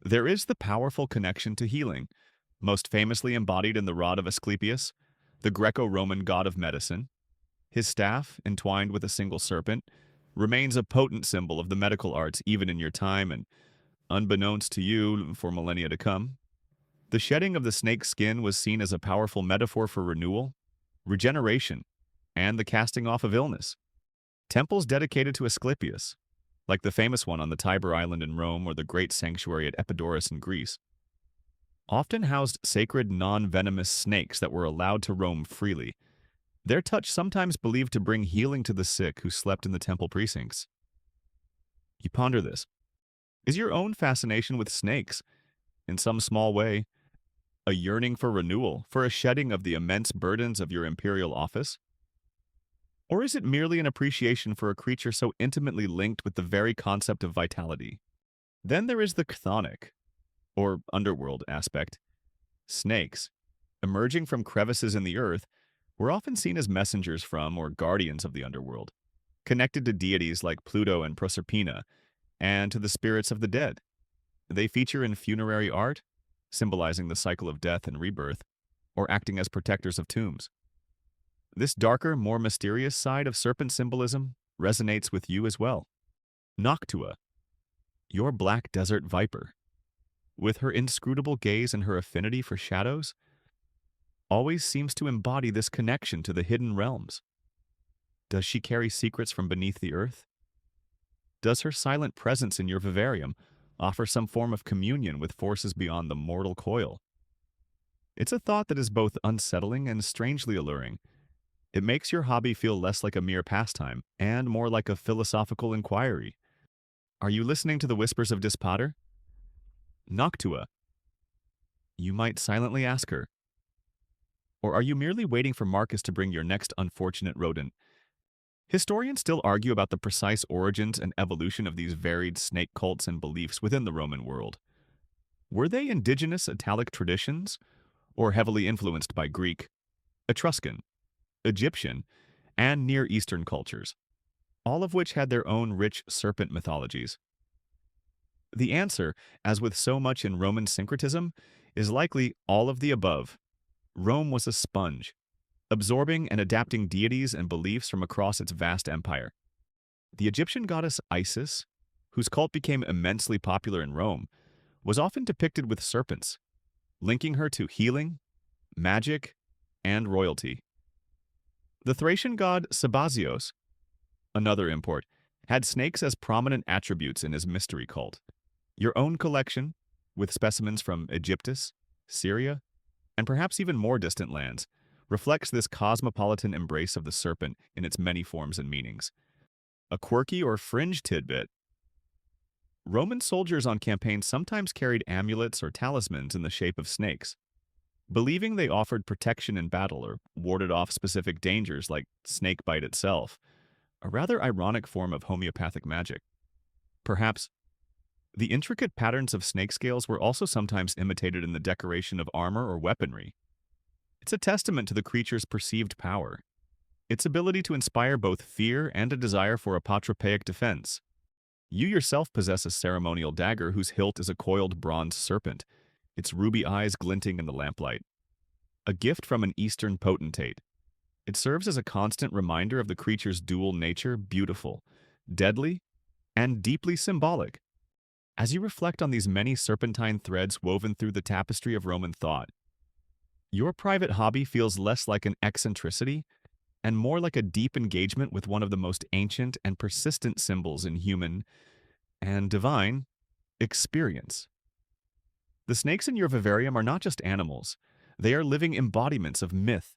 There is the powerful connection to healing, most famously embodied in the rod of Asclepius, the Greco-Roman god of medicine. His staff, entwined with a single serpent, remains a potent symbol of the medical arts even in your time and, unbeknownst to you, for millennia to come. The shedding of the snake's skin was seen as a powerful metaphor for renewal, regeneration, and the casting off of illness. Temples dedicated to Asclepius, like the famous one on the Tiber Island in Rome or the great sanctuary at Epidaurus in Greece, often housed sacred non-venomous snakes that were allowed to roam freely, their touch sometimes believed to bring healing to the sick who slept in the temple precincts. You ponder this. Is your own fascination with snakes, in some small way, A yearning for renewal, for a shedding of the immense burdens of your imperial office? Or is it merely an appreciation for a creature so intimately linked with the very concept of vitality? Then there is the chthonic, or underworld aspect. Snakes, emerging from crevices in the earth, were often seen as messengers from or guardians of the underworld, connected to deities like Pluto and Proserpina, and to the spirits of the dead. They feature in funerary art, symbolizing the cycle of death and rebirth, or acting as protectors of tombs. This darker, more mysterious side of serpent symbolism resonates with you as well. Noctua, your black desert viper, with her inscrutable gaze and her affinity for shadows, always seems to embody this connection to the hidden realms. Does she carry secrets from beneath the earth? Does her silent presence in your vivarium offer some form of communion with forces beyond the mortal coil? It's a thought that is both unsettling and strangely alluring. It makes your hobby feel less like a mere pastime and more like a philosophical inquiry. Are you listening to the whispers of Dispater? Noctua, you might silently ask her. Or are you merely waiting for Marcus to bring your next unfortunate rodent? Historians still argue about the precise origins and evolution of these varied snake cults and beliefs within the Roman world. Were they indigenous Italic traditions, or heavily influenced by Greek, Etruscan, Egyptian, and Near Eastern cultures, all of which had their own rich serpent mythologies? The answer, as with so much in Roman syncretism, is likely all of the above. Rome was a sponge, absorbing and adapting deities and beliefs from across its vast empire. The Egyptian goddess Isis, whose cult became immensely popular in Rome, was often depicted with serpents, linking her to healing, magic, and royalty. The Thracian god Sabazios, another import, had snakes as prominent attributes in his mystery cult. Your own collection, with specimens from Egyptus, Syria, and perhaps even more distant lands, reflects this cosmopolitan embrace of the serpent in its many forms and meanings. A quirky or fringe tidbit: Roman soldiers on campaigns sometimes carried amulets or talismans in the shape of snakes, believing they offered protection in battle or warded off specific dangers like snakebite itself, a rather ironic form of homeopathic magic. Perhaps the intricate patterns of snake scales were also sometimes imitated in the decoration of armor or weaponry. It's a testament to the creature's perceived power, its ability to inspire both fear and a desire for apotropaic defense. You yourself possess a ceremonial dagger whose hilt is a coiled bronze serpent, its ruby eyes glinting in the lamplight. A gift from an Eastern potentate. It serves as a constant reminder of the creature's dual nature, beautiful, deadly, and deeply symbolic. As you reflect on these many serpentine threads woven through the tapestry of Roman thought, your private hobby feels less like an eccentricity and more like a deep engagement with one of the most ancient and persistent symbols in human and divine experience. The snakes in your vivarium are not just animals. They are living embodiments of myth,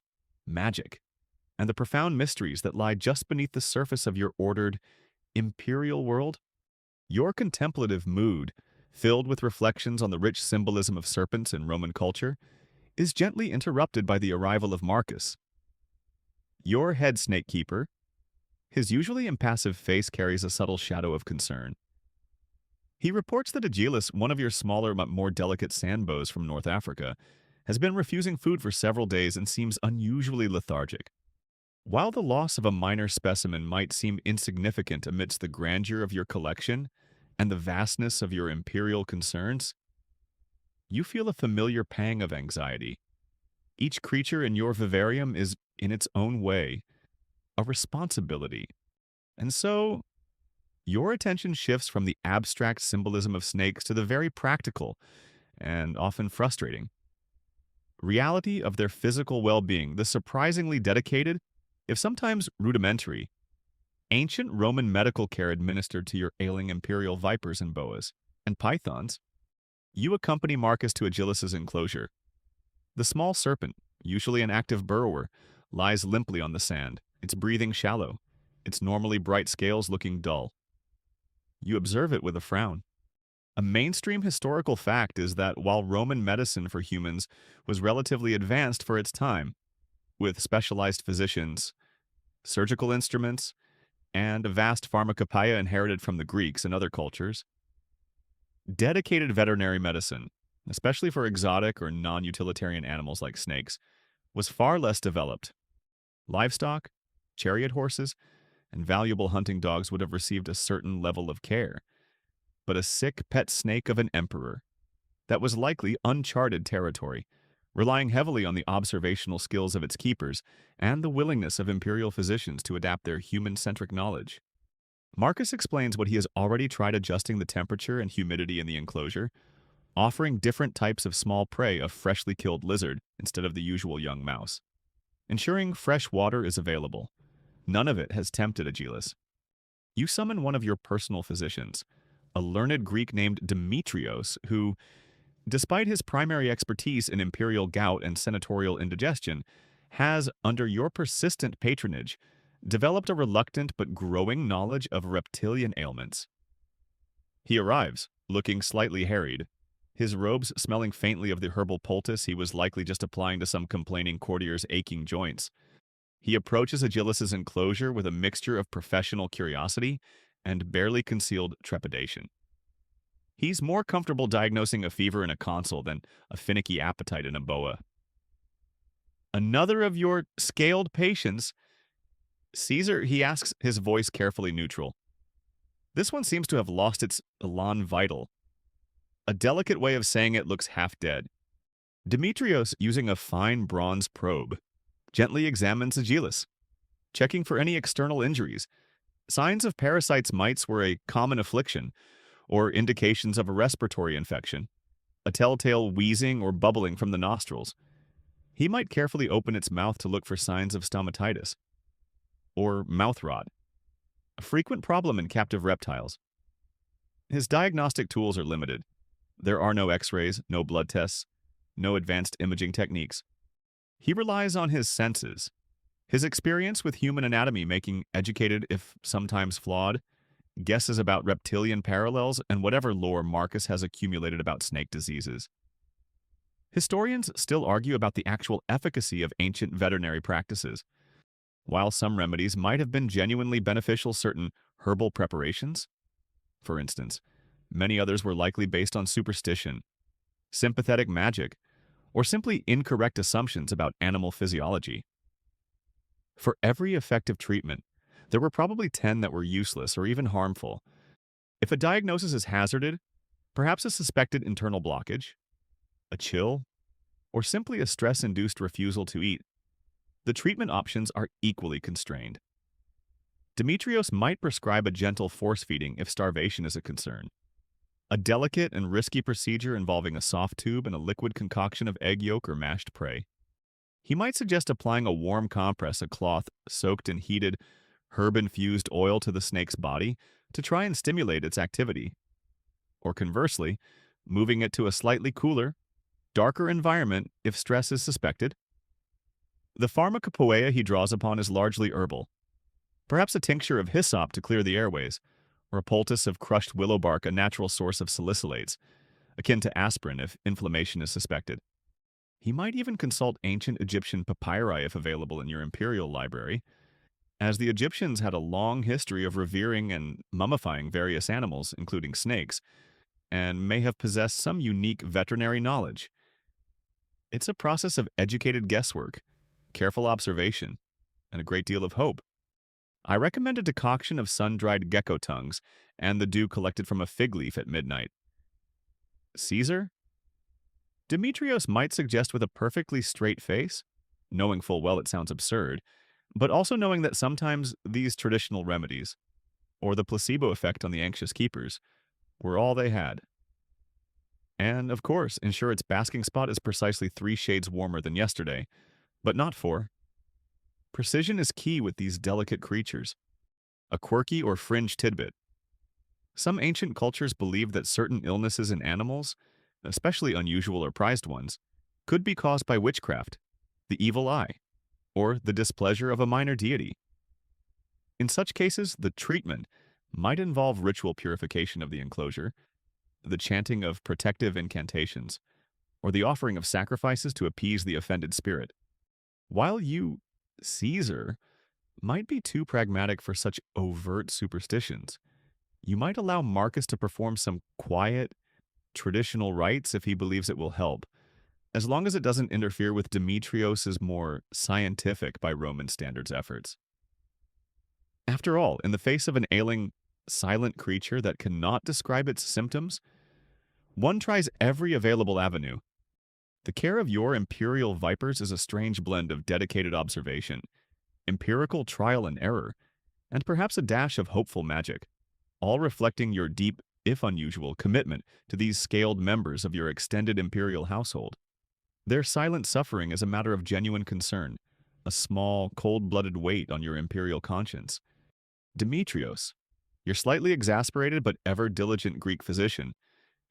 magic, and the profound mysteries that lie just beneath the surface of your ordered, imperial world. Your contemplative mood, filled with reflections on the rich symbolism of serpents in Roman culture, is gently interrupted by the arrival of Marcus, your head snake keeper. His usually impassive face carries a subtle shadow of concern. He reports that Aegilis, one of your smaller but more delicate sandbows from North Africa, has been refusing food for several days and seems unusually lethargic. While the loss of a minor specimen might seem insignificant amidst the grandeur of your collection and the vastness of your imperial concerns, you feel a familiar pang of anxiety. Each creature in your vivarium is, in its own way, a responsibility. And so, your attention shifts from the abstract symbolism of snakes to the very practical, and often frustrating, reality of their physical well-being, the surprisingly dedicated, if sometimes rudimentary, ancient Roman medical care administered to your ailing imperial vipers and boas and pythons. You accompany Marcus to Aegilus's enclosure. The small serpent, usually an active burrower, lies limply on the sand, its breathing shallow, its normally bright scales looking dull. You observe it with a frown. A mainstream historical fact is that while Roman medicine for humans was relatively advanced for its time, with specialized physicians, surgical instruments, and a vast pharmacopoeia inherited from the Greeks and other cultures, dedicated veterinary medicine, especially for exotic or non-utilitarian animals like snakes, was far less developed. Livestock, chariot horses, and valuable hunting dogs would have received a certain level of care, but a sick pet snake of an emperor, that was likely uncharted territory, relying heavily on the observational skills of its keepers and the willingness of imperial physicians to adapt their human-centric knowledge. Marcus explains what he has already tried adjusting the temperature and humidity in the enclosure, offering different types of small prey of freshly killed lizard instead of the usual young mouse, ensuring fresh water is available. None of it has tempted Aegialus. You summon one of your personal physicians, a learned Greek named Demetrios, who, despite his primary expertise in imperial gout and senatorial indigestion, has, under your persistent patronage, developed a reluctant but growing knowledge of reptilian ailments. He arrives, looking slightly harried, his robes smelling faintly of the herbal poultice he was likely just applying to some complaining courtier's aching joints. He approaches Aegialus's enclosure with a mixture of professional curiosity and barely concealed trepidation. He's more comfortable diagnosing a fever in a consul than a finicky appetite in a boa. "Another of your scaled patients?" "Caesar," he asks, his voice carefully neutral. This one seems to have lost its elan vital. A delicate way of saying it looks half dead. Demetrios, using a fine bronze probe, gently examines Aegialus, checking for any external injuries. Signs of parasites' mites were a common affliction, or indications of a respiratory infection, a telltale wheezing or bubbling from the nostrils. He might carefully open its mouth to look for signs of stomatitis, or mouth rot, a frequent problem in captive reptiles. His diagnostic tools are limited. There are no x-rays, no blood tests, no advanced imaging techniques. He relies on his senses, his experience with human anatomy making educated, if sometimes flawed, guesses about reptilian parallels and whatever lore Marcus has accumulated about snake diseases. Historians still argue about the actual efficacy of ancient veterinary practices. While some remedies might have been genuinely beneficial, certain herbal preparations, for instance, many others were likely based on superstition, sympathetic magic, or simply incorrect assumptions about animal physiology. For every effective treatment, there were probably 10 that were useless or even harmful. If a diagnosis is hazarded, perhaps a suspected internal blockage, a chill, or simply a stress-induced refusal to eat, the treatment options are equally constrained. Demetrios might prescribe a gentle force feeding if starvation is a concern, a delicate and risky procedure involving a soft tube and a liquid concoction of egg yolk or mashed prey. He might suggest applying a warm compress, a cloth soaked in heated, herb-infused oil to the snake's body to try and stimulate its activity. Or conversely, moving it to a slightly cooler, darker environment if stress is suspected. The pharmacopoeia he draws upon is largely herbal. Perhaps a tincture of hyssop to clear the airways, or a poultice of crushed willow bark, a natural source of salicylates, akin to aspirin if inflammation is suspected. He might even consult ancient Egyptian papyri if available in your imperial library, as the Egyptians had a long history of revering and mummifying various animals, including snakes, and may have possessed some unique veterinary knowledge. It's a process of educated guesswork, careful observation, and a great deal of hope. I recommend a decoction of sun-dried gecko tongues and the dew collected from a fig leaf at midnight. Caesar? Demetrios might suggest with a perfectly straight face, knowing full well it sounds absurd, but also knowing that sometimes these traditional remedies, or the placebo effect on the anxious keepers, were all they had. And, of course, ensure its basking spot is precisely 3 shades warmer than yesterday, but not 4. Precision is key with these delicate creatures. A quirky or fringe tidbit. Some ancient cultures believed that certain illnesses in animals, especially unusual or prized ones, could be caused by witchcraft, the evil eye, or the displeasure of a minor deity. In such cases, the treatment might involve ritual purification of the enclosure, the chanting of protective incantations, or the offering of sacrifices to appease the offended spirit. While you, Caesar, might be too pragmatic for such overt superstitions, you might allow Marcus to perform some quiet, traditional rites if he believes it will help, as long as it doesn't interfere with Demetrios's more scientific by Roman standards efforts. After all, in the face of an ailing, silent creature that cannot describe its symptoms, one tries every available avenue. The care of your imperial vipers is a strange blend of dedicated observation, empirical trial and error, and perhaps a dash of hopeful magic, all reflecting your deep, if unusual, commitment to these scaled members of your extended imperial household. Their silent suffering is a matter of genuine concern, a small, cold-blooded weight on your imperial conscience. Demetrios, your slightly exasperated but ever-diligent Greek physician,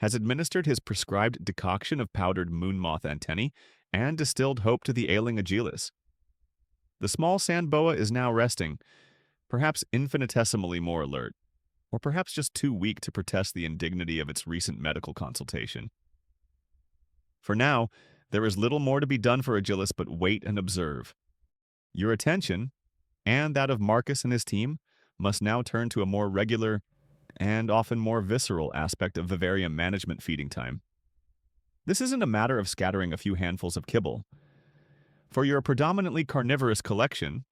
has administered his prescribed decoction of powdered moon moth antennae and distilled hope to the ailing Aegilis. The small sand boa is now resting, perhaps infinitesimally more alert, or perhaps just too weak to protest the indignity of its recent medical consultation. For now, there is little more to be done for Aegilis but wait and observe. Your attention, and that of Marcus and his team, must now turn to a more regular and often more visceral aspect of vivarium management feeding time. This isn't a matter of scattering a few handfuls of kibble. For your predominantly carnivorous collection,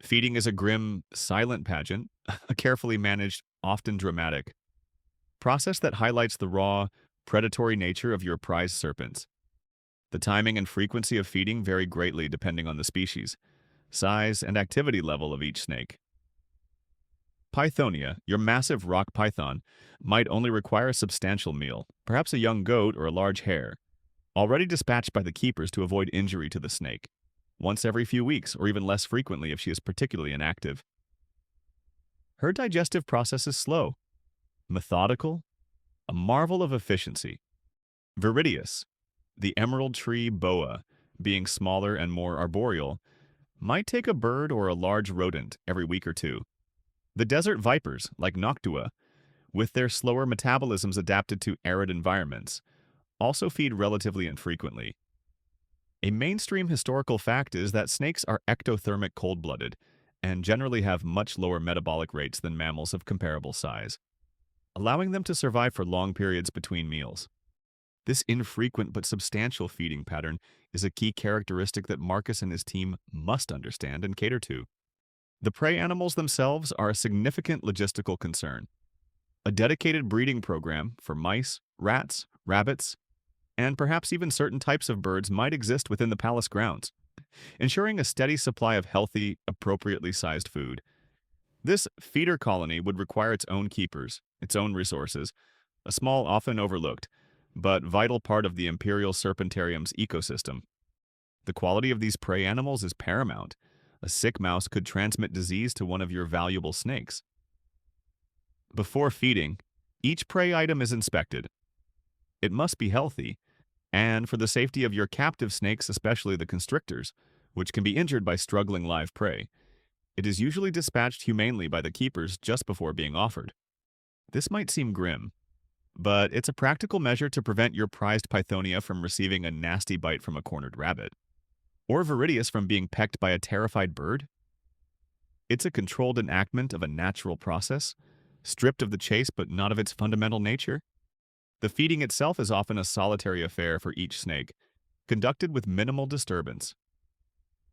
feeding is a grim, silent pageant, a carefully managed, often dramatic process that highlights the raw, predatory nature of your prized serpents. The timing and frequency of feeding vary greatly depending on the species, size, and activity level of each snake. Pythonia, your massive rock python, might only require a substantial meal, perhaps a young goat or a large hare, already dispatched by the keepers to avoid injury to the snake, once every few weeks or even less frequently if she is particularly inactive. Her digestive process is slow, methodical, a marvel of efficiency. Viridius, the emerald tree boa, being smaller and more arboreal, might take a bird or a large rodent every week or two. The desert vipers, like Noctua, with their slower metabolisms adapted to arid environments, also feed relatively infrequently. A mainstream historical fact is that snakes are ectothermic cold-blooded and generally have much lower metabolic rates than mammals of comparable size, allowing them to survive for long periods between meals. This infrequent but substantial feeding pattern is a key characteristic that Marcus and his team must understand and cater to. The prey animals themselves are a significant logistical concern. A dedicated breeding program for mice, rats, rabbits, and perhaps even certain types of birds might exist within the palace grounds, ensuring a steady supply of healthy, appropriately sized food. This feeder colony would require its own keepers, its own resources, a small, often overlooked, but vital part of the imperial serpentarium's ecosystem. The quality of these prey animals is paramount. A sick mouse could transmit disease to one of your valuable snakes. Before feeding, each prey item is inspected. It must be healthy, and for the safety of your captive snakes, especially the constrictors, which can be injured by struggling live prey, it is usually dispatched humanely by the keepers just before being offered. This might seem grim, but it's a practical measure to prevent your prized Pythonia from receiving a nasty bite from a cornered rabbit, or Viridius from being pecked by a terrified bird. It's a controlled enactment of a natural process, stripped of the chase but not of its fundamental nature. The feeding itself is often a solitary affair for each snake, conducted with minimal disturbance.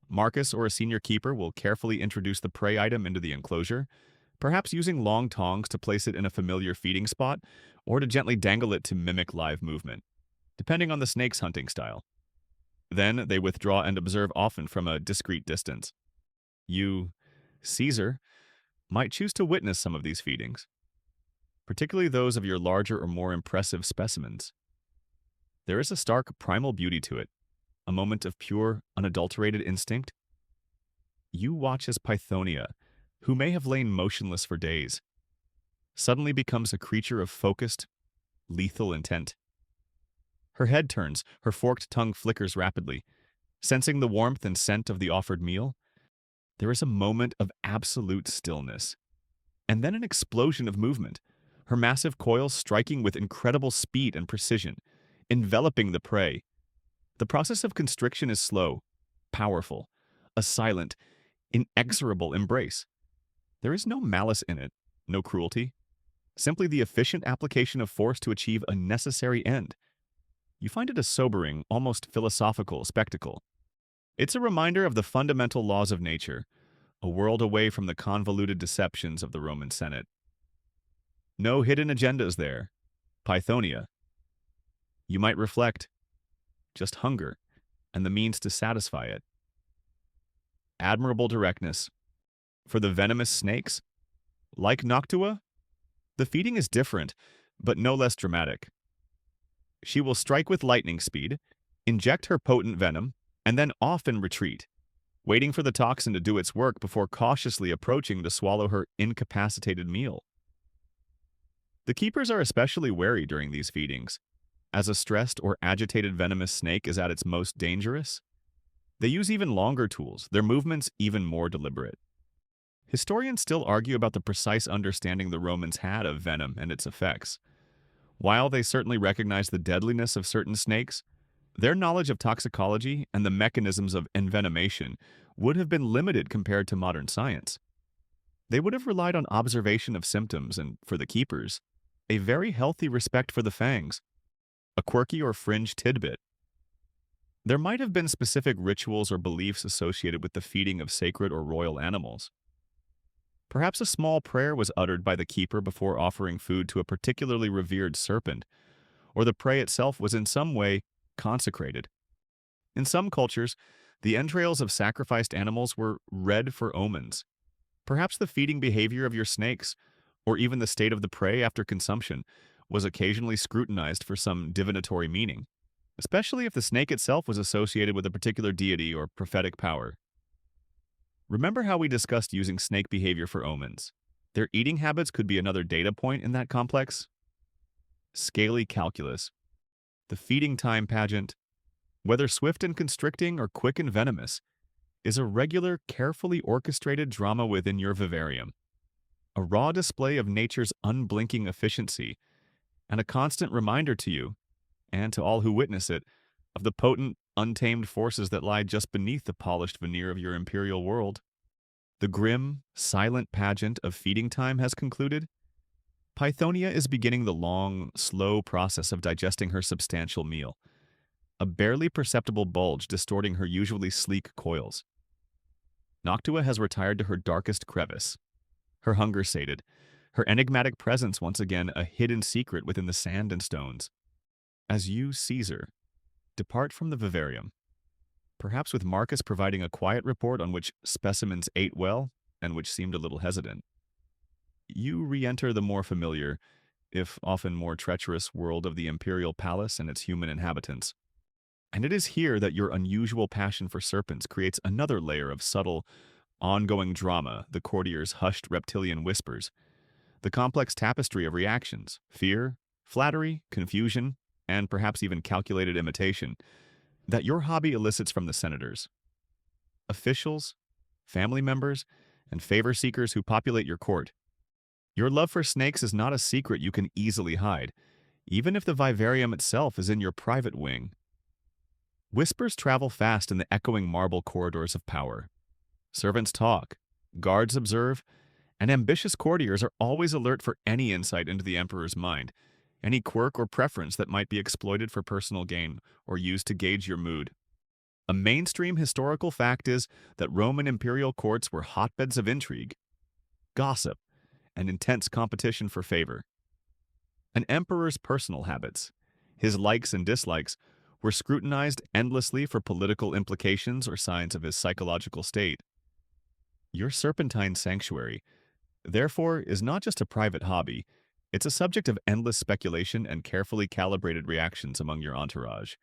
Marcus or a senior keeper will carefully introduce the prey item into the enclosure, perhaps using long tongs to place it in a familiar feeding spot or to gently dangle it to mimic live movement, depending on the snake's hunting style. Then they withdraw and observe often from a discreet distance. You, Caesar, might choose to witness some of these feedings, particularly those of your larger or more impressive specimens. There is a stark primal beauty to it, a moment of pure, unadulterated instinct. You watch as Pythonia, who may have lain motionless for days, suddenly becomes a creature of focused, lethal intent. Her head turns, her forked tongue flickers rapidly. Sensing the warmth and scent of the offered meal, there is a moment of absolute stillness, and then an explosion of movement. her massive coils striking with incredible speed and precision, enveloping the prey. The process of constriction is slow, powerful, a silent, inexorable embrace. There is no malice in it, no cruelty, simply the efficient application of force to achieve a necessary end. You find it a sobering, almost philosophical spectacle. It's a reminder of the fundamental laws of nature, a world away from the convoluted deceptions of the Roman Senate. No hidden agendas there. Pythonia. You might reflect, just hunger, and the means to satisfy it. Admirable directness. For the venomous snakes, like Noctua, the feeding is different, but no less dramatic. She will strike with lightning speed, inject her potent venom, and then often retreat, waiting for the toxin to do its work before cautiously approaching to swallow her incapacitated meal. The keepers are especially wary during these feedings. As a stressed or agitated venomous snake is at its most dangerous, they use even longer tools, their movements even more deliberate. Historians still argue about the precise understanding the Romans had of venom and its effects. While they certainly recognized the deadliness of certain snakes, their knowledge of toxicology and the mechanisms of envenomation would have been limited compared to modern science. They would have relied on observation of symptoms and, for the keepers, a very healthy respect for the fangs, a quirky or fringe tidbit. There might have been specific rituals or beliefs associated with the feeding of sacred or royal animals. Perhaps a small prayer was uttered by the keeper before offering food to a particularly revered serpent, or the prey itself was in some way consecrated. In some cultures, the entrails of sacrificed animals were read for omens. Perhaps the feeding behavior of your snakes, or even the state of the prey after consumption, was occasionally scrutinized for some divinatory meaning, especially if the snake itself was associated with a particular deity or prophetic power. Remember how we discussed using snake behavior for omens? Their eating habits could be another data point in that complex. Scaly calculus. The feeding time pageant, whether swift and constricting or quick and venomous, is a regular, carefully orchestrated drama within your vivarium. A raw display of nature's unblinking efficiency, and a constant reminder to you, and to all who witness it, of the potent, untamed forces that lie just beneath the polished veneer of your imperial world. The grim, silent pageant of feeding time has concluded. Pythonia is beginning the long, slow process of digesting her substantial meal, a barely perceptible bulge distorting her usually sleek coils. Noctua has retired to her darkest crevice, her hunger sated, her enigmatic presence once again a hidden secret within the sand and stones. As you, Caesar, depart from the vivarium, perhaps with Marcus providing a quiet report on which specimens ate well and which seemed a little hesitant, you re-enter the more familiar, if often more treacherous, world of the imperial palace and its human inhabitants. And it is here that your unusual passion for serpents creates another layer of subtle, ongoing drama, the courtier's hushed reptilian whispers, the complex tapestry of reactions, fear, flattery, confusion, and perhaps even calculated imitation, that your hobby elicits from the senators. Officials, family members, and favor seekers who populate your court. Your love for snakes is not a secret you can easily hide, even if the vivarium itself is in your private wing. Whispers travel fast in the echoing marble corridors of power. Servants talk, guards observe, and ambitious courtiers are always alert for any insight into the emperor's mind, any quirk or preference that might be exploited for personal gain or used to gauge your mood. A mainstream historical fact is that Roman imperial courts were hotbeds of intrigue, gossip, and intense competition for favor. An emperor's personal habits, his likes and dislikes, were scrutinized endlessly for political implications or signs of his psychological state. Your serpentine sanctuary, therefore, is not just a private hobby, it's a subject of endless speculation and carefully calibrated reactions among your entourage.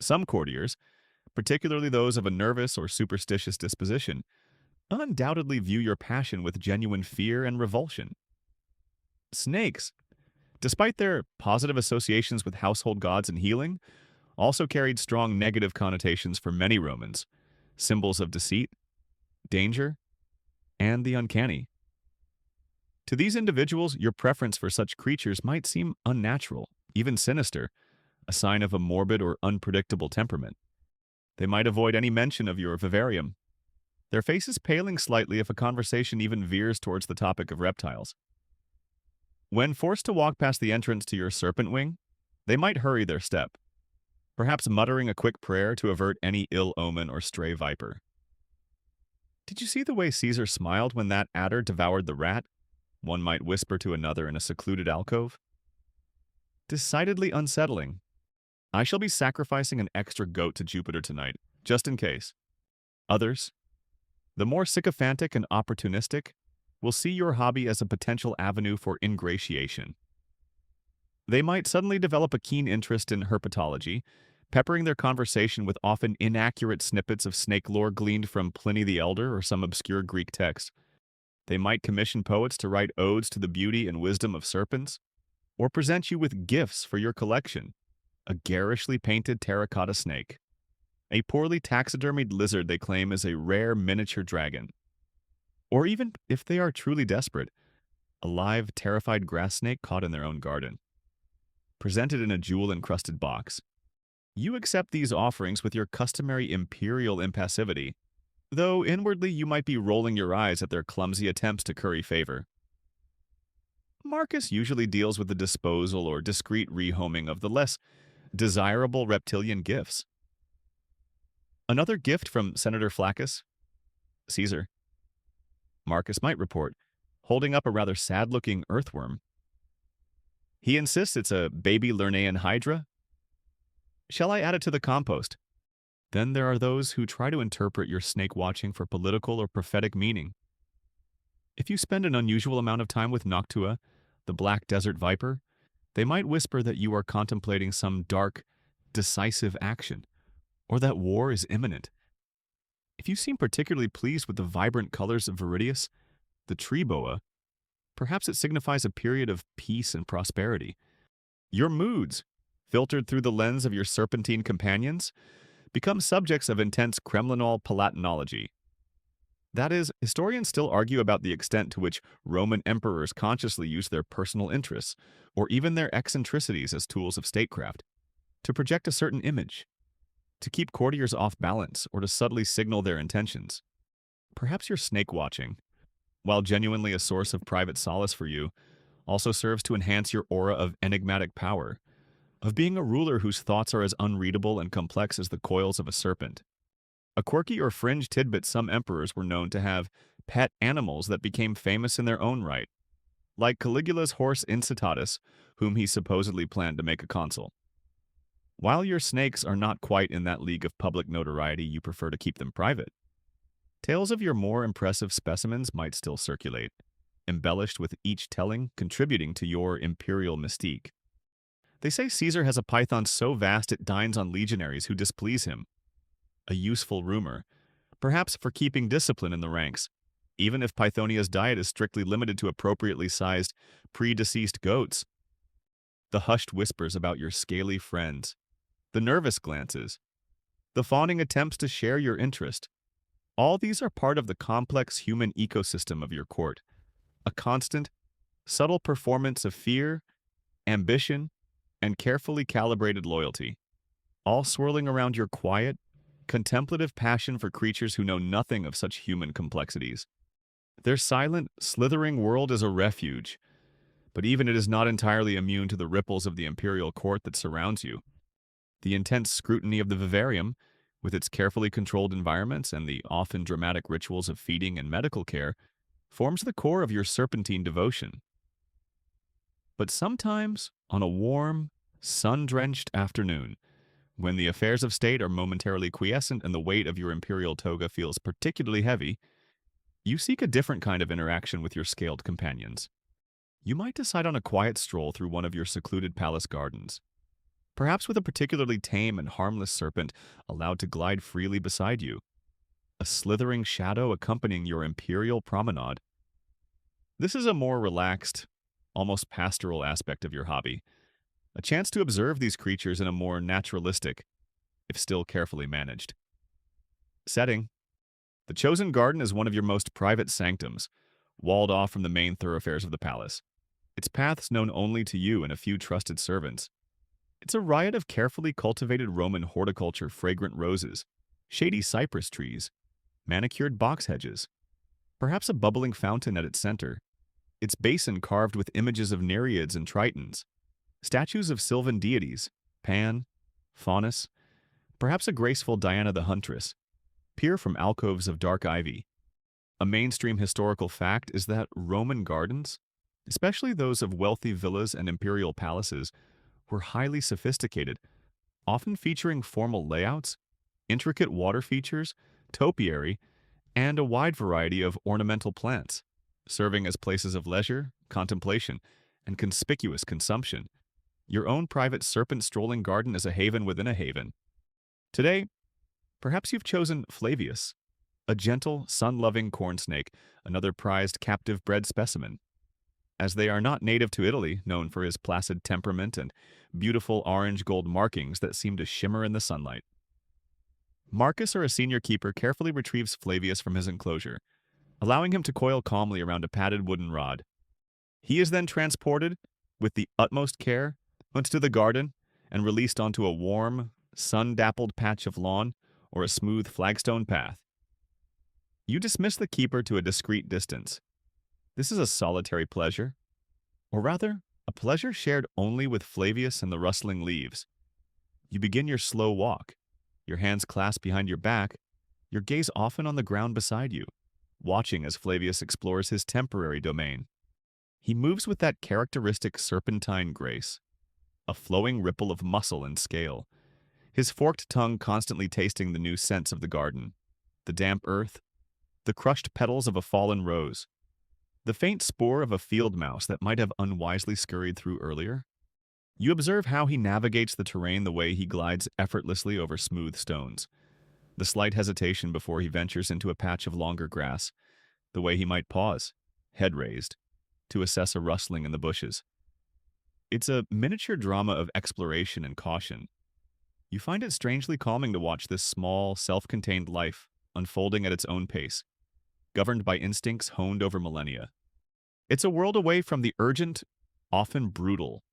Some courtiers, particularly those of a nervous or superstitious disposition, undoubtedly view your passion with genuine fear and revulsion. Snakes, despite their positive associations with household gods and healing, also carried strong negative connotations for many Romans, symbols of deceit, danger, and the uncanny. To these individuals, your preference for such creatures might seem unnatural, even sinister, a sign of a morbid or unpredictable temperament. They might avoid any mention of your vivarium, their faces paling slightly if a conversation even veers towards the topic of reptiles. When forced to walk past the entrance to your serpent wing, they might hurry their step, perhaps muttering a quick prayer to avert any ill omen or stray viper. Did you see the way Caesar smiled when that adder devoured the rat? One might whisper to another in a secluded alcove. Decidedly unsettling. I shall be sacrificing an extra goat to Jupiter tonight, just in case. Others, the more sycophantic and opportunistic, will see your hobby as a potential avenue for ingratiation. They might suddenly develop a keen interest in herpetology, peppering their conversation with often inaccurate snippets of snake lore gleaned from Pliny the Elder or some obscure Greek text. They might commission poets to write odes to the beauty and wisdom of serpents, or present you with gifts for your collection, a garishly painted terracotta snake, a poorly taxidermied lizard they claim is a rare miniature dragon, or even, if they are truly desperate, a live, terrified grass snake caught in their own garden, presented in a jewel-encrusted box. You accept these offerings with your customary imperial impassivity, though inwardly you might be rolling your eyes at their clumsy attempts to curry favor. Marcus usually deals with the disposal or discreet rehoming of the less desirable reptilian gifts. Another gift from Senator Flaccus, Caesar, Marcus might report, holding up a rather sad-looking earthworm. He insists it's a baby Lernaean hydra. Shall I add it to the compost? Then there are those who try to interpret your snake watching for political or prophetic meaning. If you spend an unusual amount of time with Noctua, the black desert viper, they might whisper that you are contemplating some dark, decisive action, or that war is imminent. If you seem particularly pleased with the vibrant colors of Viridius, the tree boa, perhaps it signifies a period of peace and prosperity. Your moods, filtered through the lens of your serpentine companions, become subjects of intense Kremlinol palatinology. That is, historians still argue about the extent to which Roman emperors consciously used their personal interests, or even their eccentricities as tools of statecraft, to project a certain image, to keep courtiers off balance, or to subtly signal their intentions. Perhaps your snake watching, while genuinely a source of private solace for you, also serves to enhance your aura of enigmatic power, of being a ruler whose thoughts are as unreadable and complex as the coils of a serpent. A quirky or fringe tidbit some emperors were known to have pet animals that became famous in their own right, like Caligula's horse Incitatus, whom he supposedly planned to make a consul. While your snakes are not quite in that league of public notoriety, you prefer to keep them private. Tales of your more impressive specimens might still circulate, embellished with each telling contributing to your imperial mystique. They say Caesar has a python so vast it dines on legionaries who displease him. A useful rumor, perhaps for keeping discipline in the ranks, even if Pythonia's diet is strictly limited to appropriately sized, pre-deceased goats. The hushed whispers about your scaly friends, the nervous glances, the fawning attempts to share your interest, all these are part of the complex human ecosystem of your court, a constant, subtle performance of fear, ambition, and carefully calibrated loyalty, all swirling around your quiet, contemplative passion for creatures who know nothing of such human complexities. Their silent, slithering world is a refuge, but even it is not entirely immune to the ripples of the imperial court that surrounds you. The intense scrutiny of the vivarium, with its carefully controlled environments and the often dramatic rituals of feeding and medical care, forms the core of your serpentine devotion. But sometimes, on a warm, sun-drenched afternoon, when the affairs of state are momentarily quiescent and the weight of your imperial toga feels particularly heavy, you seek a different kind of interaction with your scaled companions. You might decide on a quiet stroll through one of your secluded palace gardens, perhaps with a particularly tame and harmless serpent allowed to glide freely beside you, a slithering shadow accompanying your imperial promenade. This is a more relaxed, almost pastoral aspect of your hobby, a chance to observe these creatures in a more naturalistic, if still carefully managed, setting. The chosen garden is one of your most private sanctums, walled off from the main thoroughfares of the palace. Its paths known only to you and a few trusted servants. It's a riot of carefully cultivated Roman horticulture, fragrant roses, shady cypress trees, manicured box hedges, perhaps a bubbling fountain at its center, its basin carved with images of nereids and tritons, statues of sylvan deities, Pan, Faunus, perhaps a graceful Diana the Huntress, peer from alcoves of dark ivy. A mainstream historical fact is that Roman gardens, especially those of wealthy villas and imperial palaces, were highly sophisticated, often featuring formal layouts, intricate water features, topiary, and a wide variety of ornamental plants, serving as places of leisure, contemplation, and conspicuous consumption. Your own private serpent-strolling garden is a haven within a haven. Today, perhaps you've chosen Flavius, a gentle, sun-loving corn snake, another prized captive-bred specimen. As they are not native to Italy, known for his placid temperament and beautiful orange-gold markings that seem to shimmer in the sunlight. Marcus, or a senior keeper, carefully retrieves Flavius from his enclosure, allowing him to coil calmly around a padded wooden rod. He is then transported, with the utmost care, onto the garden and released onto a warm, sun-dappled patch of lawn or a smooth flagstone path. You dismiss the keeper to a discreet distance. This is a solitary pleasure, or rather, a pleasure shared only with Flavius and the rustling leaves. You begin your slow walk, your hands clasped behind your back, your gaze often on the ground beside you, watching as Flavius explores his temporary domain. He moves with that characteristic serpentine grace, a flowing ripple of muscle and scale, his forked tongue constantly tasting the new scents of the garden, the damp earth, the crushed petals of a fallen rose, the faint spoor of a field mouse that might have unwisely scurried through earlier. You observe how he navigates the terrain, the way he glides effortlessly over smooth stones, the slight hesitation before he ventures into a patch of longer grass, the way he might pause, head raised, to assess a rustling in the bushes. It's a miniature drama of exploration and caution. You find it strangely calming to watch this small, self-contained life unfolding at its own pace, governed by instincts honed over millennia. It's a world away from the urgent, often brutal,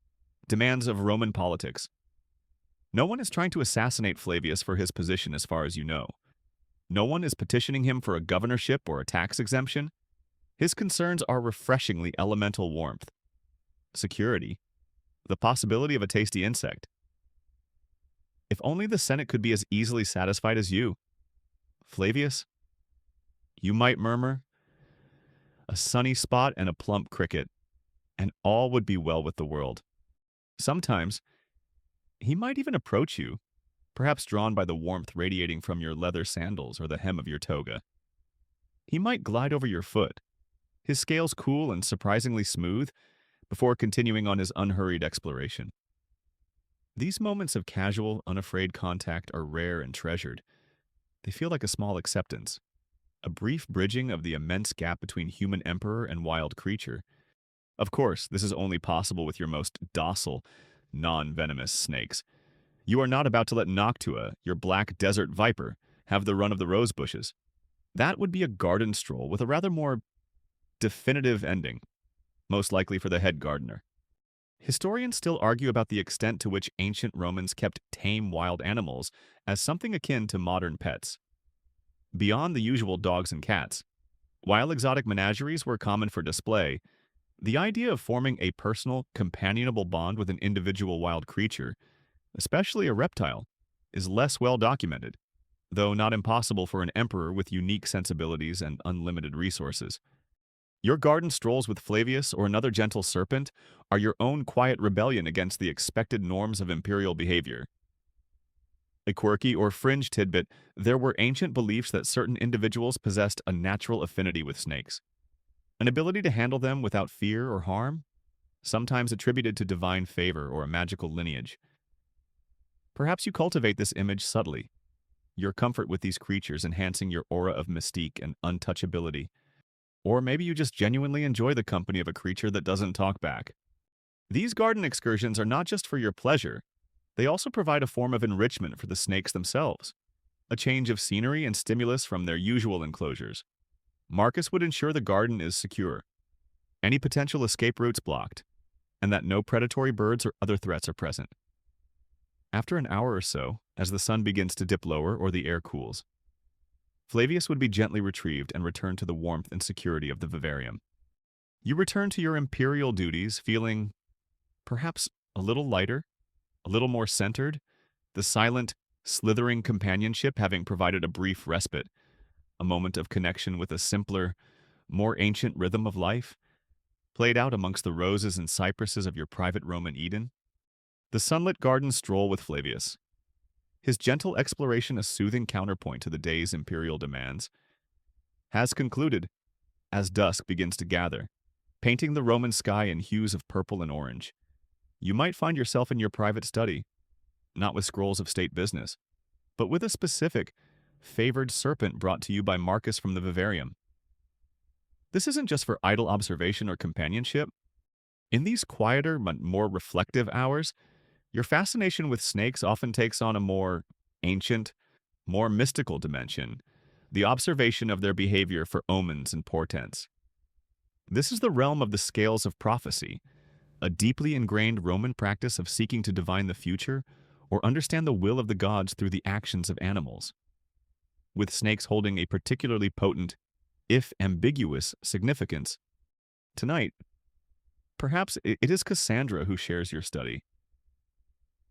demands of Roman politics. No one is trying to assassinate Flavius for his position as far as you know. No one is petitioning him for a governorship or a tax exemption. His concerns are refreshingly elemental warmth, security, the possibility of a tasty insect. If only the Senate could be as easily satisfied as you. Flavius, you might murmur, a sunny spot and a plump cricket, and all would be well with the world. Sometimes, he might even approach you, perhaps drawn by the warmth radiating from your leather sandals or the hem of your toga. He might glide over your foot, his scales cool and surprisingly smooth, before continuing on his unhurried exploration. These moments of casual, unafraid contact are rare and treasured. They feel like a small acceptance, a brief bridging of the immense gap between human emperor and wild creature. Of course, this is only possible with your most docile, non-venomous snakes. You are not about to let Noctua, your black desert viper, have the run of the rose bushes. That would be a garden stroll with a rather more definitive ending, most likely for the head gardener. Historians still argue about the extent to which ancient Romans kept tame wild animals as something akin to modern pets. Beyond the usual dogs and cats, while exotic menageries were common for display, the idea of forming a personal, companionable bond with an individual wild creature, especially a reptile, is less well documented, though not impossible for an emperor with unique sensibilities and unlimited resources. Your garden strolls with Flavius or another gentle serpent are your own quiet rebellion against the expected norms of imperial behavior. A quirky or fringe tidbit, there were ancient beliefs that certain individuals possessed a natural affinity with snakes, an ability to handle them without fear or harm, sometimes attributed to divine favor or a magical lineage. Perhaps you cultivate this image subtly, your comfort with these creatures enhancing your aura of mystique and untouchability. Or maybe you just genuinely enjoy the company of a creature that doesn't talk back. These garden excursions are not just for your pleasure, they also provide a form of enrichment for the snakes themselves, a change of scenery and stimulus from their usual enclosures. Marcus would ensure the garden is secure, any potential escape routes blocked, and that no predatory birds or other threats are present. After an hour or so, as the sun begins to dip lower or the air cools, Flavius would be gently retrieved and returned to the warmth and security of the vivarium. You return to your imperial duties feeling perhaps a little lighter, a little more centered, the silent, slithering companionship having provided a brief respite, a moment of connection with a simpler, more ancient rhythm of life, played out amongst the roses and cypresses of your private Roman Eden. The sunlit garden stroll with Flavius, his gentle exploration a soothing counterpoint to the day's imperial demands, has concluded as dusk begins to gather, painting the Roman sky in hues of purple and orange. You might find yourself in your private study, not with scrolls of state business, but with a specific, favored serpent brought to you by Marcus from the vivarium. This isn't just for idle observation or companionship. In these quieter but more reflective hours, your fascination with snakes often takes on a more ancient, more mystical dimension, the observation of their behavior for omens and portents. This is the realm of the scales of prophecy, a deeply ingrained Roman practice of seeking to divine the future or understand the will of the gods through the actions of animals, with snakes holding a particularly potent, if ambiguous, significance. Tonight, perhaps it is Cassandra who shares your study.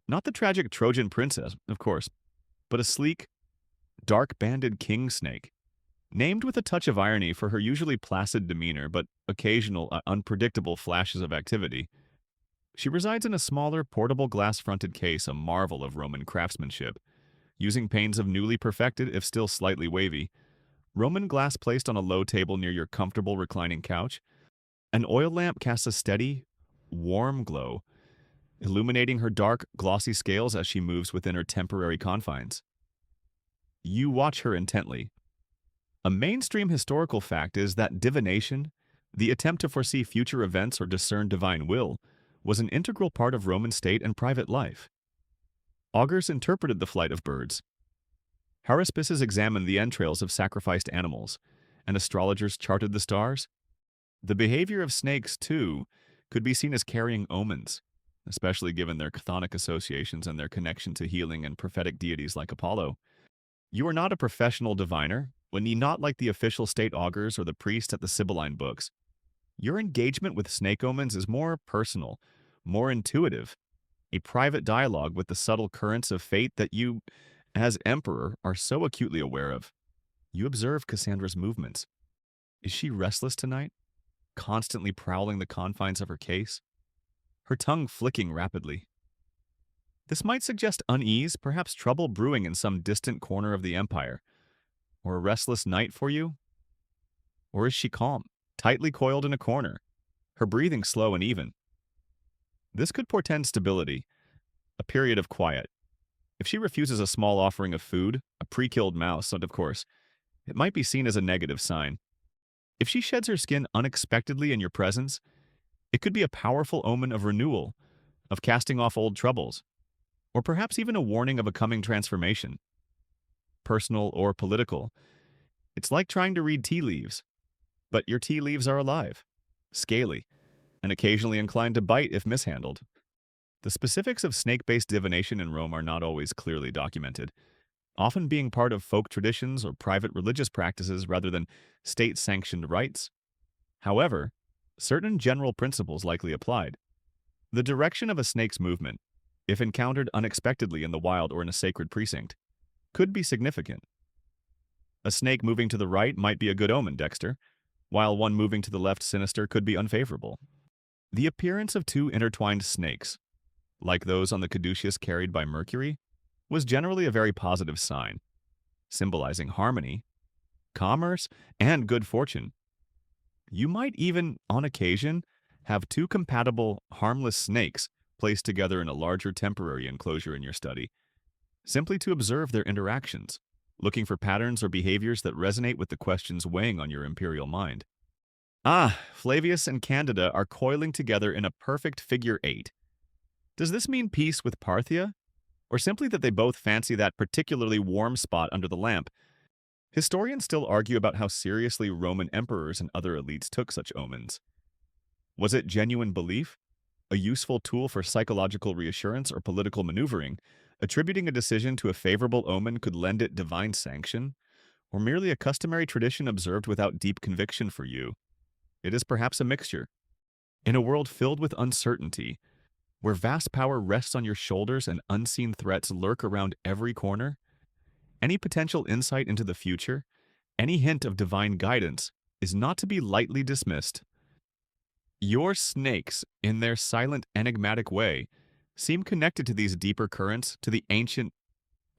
Not the tragic Trojan princess, of course, but a sleek, dark-banded king snake, named with a touch of irony for her usually placid demeanor but occasional, unpredictable flashes of activity. She resides in a smaller, portable glass-fronted case, a marvel of Roman craftsmanship, using panes of newly perfected, if still slightly wavy, Roman glass placed on a low table near your comfortable reclining couch. An oil lamp casts a steady, warm glow, illuminating her dark, glossy scales as she moves within her temporary confines. You watch her intently. A mainstream historical fact is that divination, the attempt to foresee future events or discern divine will, was an integral part of Roman state and private life. Augurs interpreted the flight of birds. Haruspices examined the entrails of sacrificed animals, and astrologers charted the stars. The behavior of snakes, too, could be seen as carrying omens, especially given their chthonic associations and their connection to healing and prophetic deities like Apollo. You are not a professional diviner, when ye not like the official state augurs or the priest at the Sibylline books. Your engagement with snake omens is more personal, more intuitive, a private dialogue with the subtle currents of fate that you, as emperor, are so acutely aware of. You observe Cassandra's movements. Is she restless tonight, constantly prowling the confines of her case, her tongue flicking rapidly? This might suggest unease, perhaps trouble brewing in some distant corner of the empire, or a restless night for you? Or is she calm, tightly coiled in a corner, her breathing slow and even? This could portend stability, a period of quiet. If she refuses a small offering of food, a pre-killed mouse, and of course, it might be seen as a negative sign. If she sheds her skin unexpectedly in your presence, it could be a powerful omen of renewal, of casting off old troubles, or perhaps even a warning of a coming transformation. Personal or political, it's like trying to read tea leaves, but your tea leaves are alive, scaly, and occasionally inclined to bite if mishandled. The specifics of snake-based divination in Rome are not always clearly documented, often being part of folk traditions or private religious practices rather than state-sanctioned rites. However, certain general principles likely applied. The direction of a snake's movement, if encountered unexpectedly in the wild or in a sacred precinct, could be significant. A snake moving to the right might be a good omen, Dexter, while one moving to the left sinister could be unfavorable. The appearance of two intertwined snakes, like those on the caduceus carried by Mercury, was generally a very positive sign, symbolizing harmony, commerce, and good fortune. You might even, on occasion, have two compatible, harmless snakes placed together in a larger temporary enclosure in your study, simply to observe their interactions, looking for patterns or behaviors that resonate with the questions weighing on your imperial mind. Ah, Flavius and Candida are coiling together in a perfect figure eight. Does this mean peace with Parthia? Or simply that they both fancy that particularly warm spot under the lamp? Historians still argue about how seriously Roman emperors and other elites took such omens. Was it genuine belief, a useful tool for psychological reassurance or political maneuvering? Attributing a decision to a favorable omen could lend it divine sanction, or merely a customary tradition observed without deep conviction for you. It is perhaps a mixture. In a world filled with uncertainty, where vast power rests on your shoulders and unseen threats lurk around every corner, any potential insight into the future, any hint of divine guidance, is not to be lightly dismissed. Your snakes, in their silent, enigmatic way, seem connected to these deeper currents, to the ancient,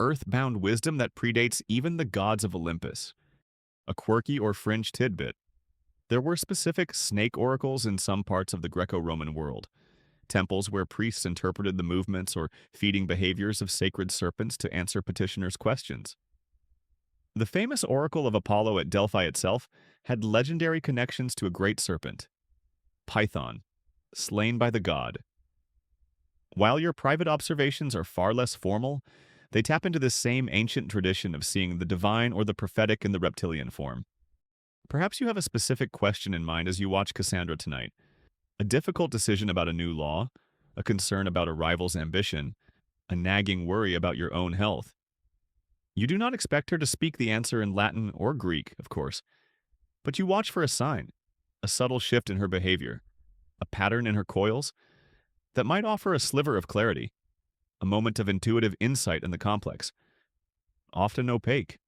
earthbound wisdom that predates even the gods of Olympus. A quirky or fringe tidbit. There were specific snake oracles in some parts of the Greco-Roman world, temples where priests interpreted the movements or feeding behaviors of sacred serpents to answer petitioners' questions. The famous oracle of Apollo at Delphi itself had legendary connections to a great serpent, Python, slain by the god. While your private observations are far less formal, they tap into this same ancient tradition of seeing the divine or the prophetic in the reptilian form. Perhaps you have a specific question in mind as you watch Cassandra tonight. A difficult decision about a new law, a concern about a rival's ambition, a nagging worry about your own health. You do not expect her to speak the answer in Latin or Greek, of course, but you watch for a sign, a subtle shift in her behavior, a pattern in her coils that might offer a sliver of clarity, a moment of intuitive insight in the complex, often opaque,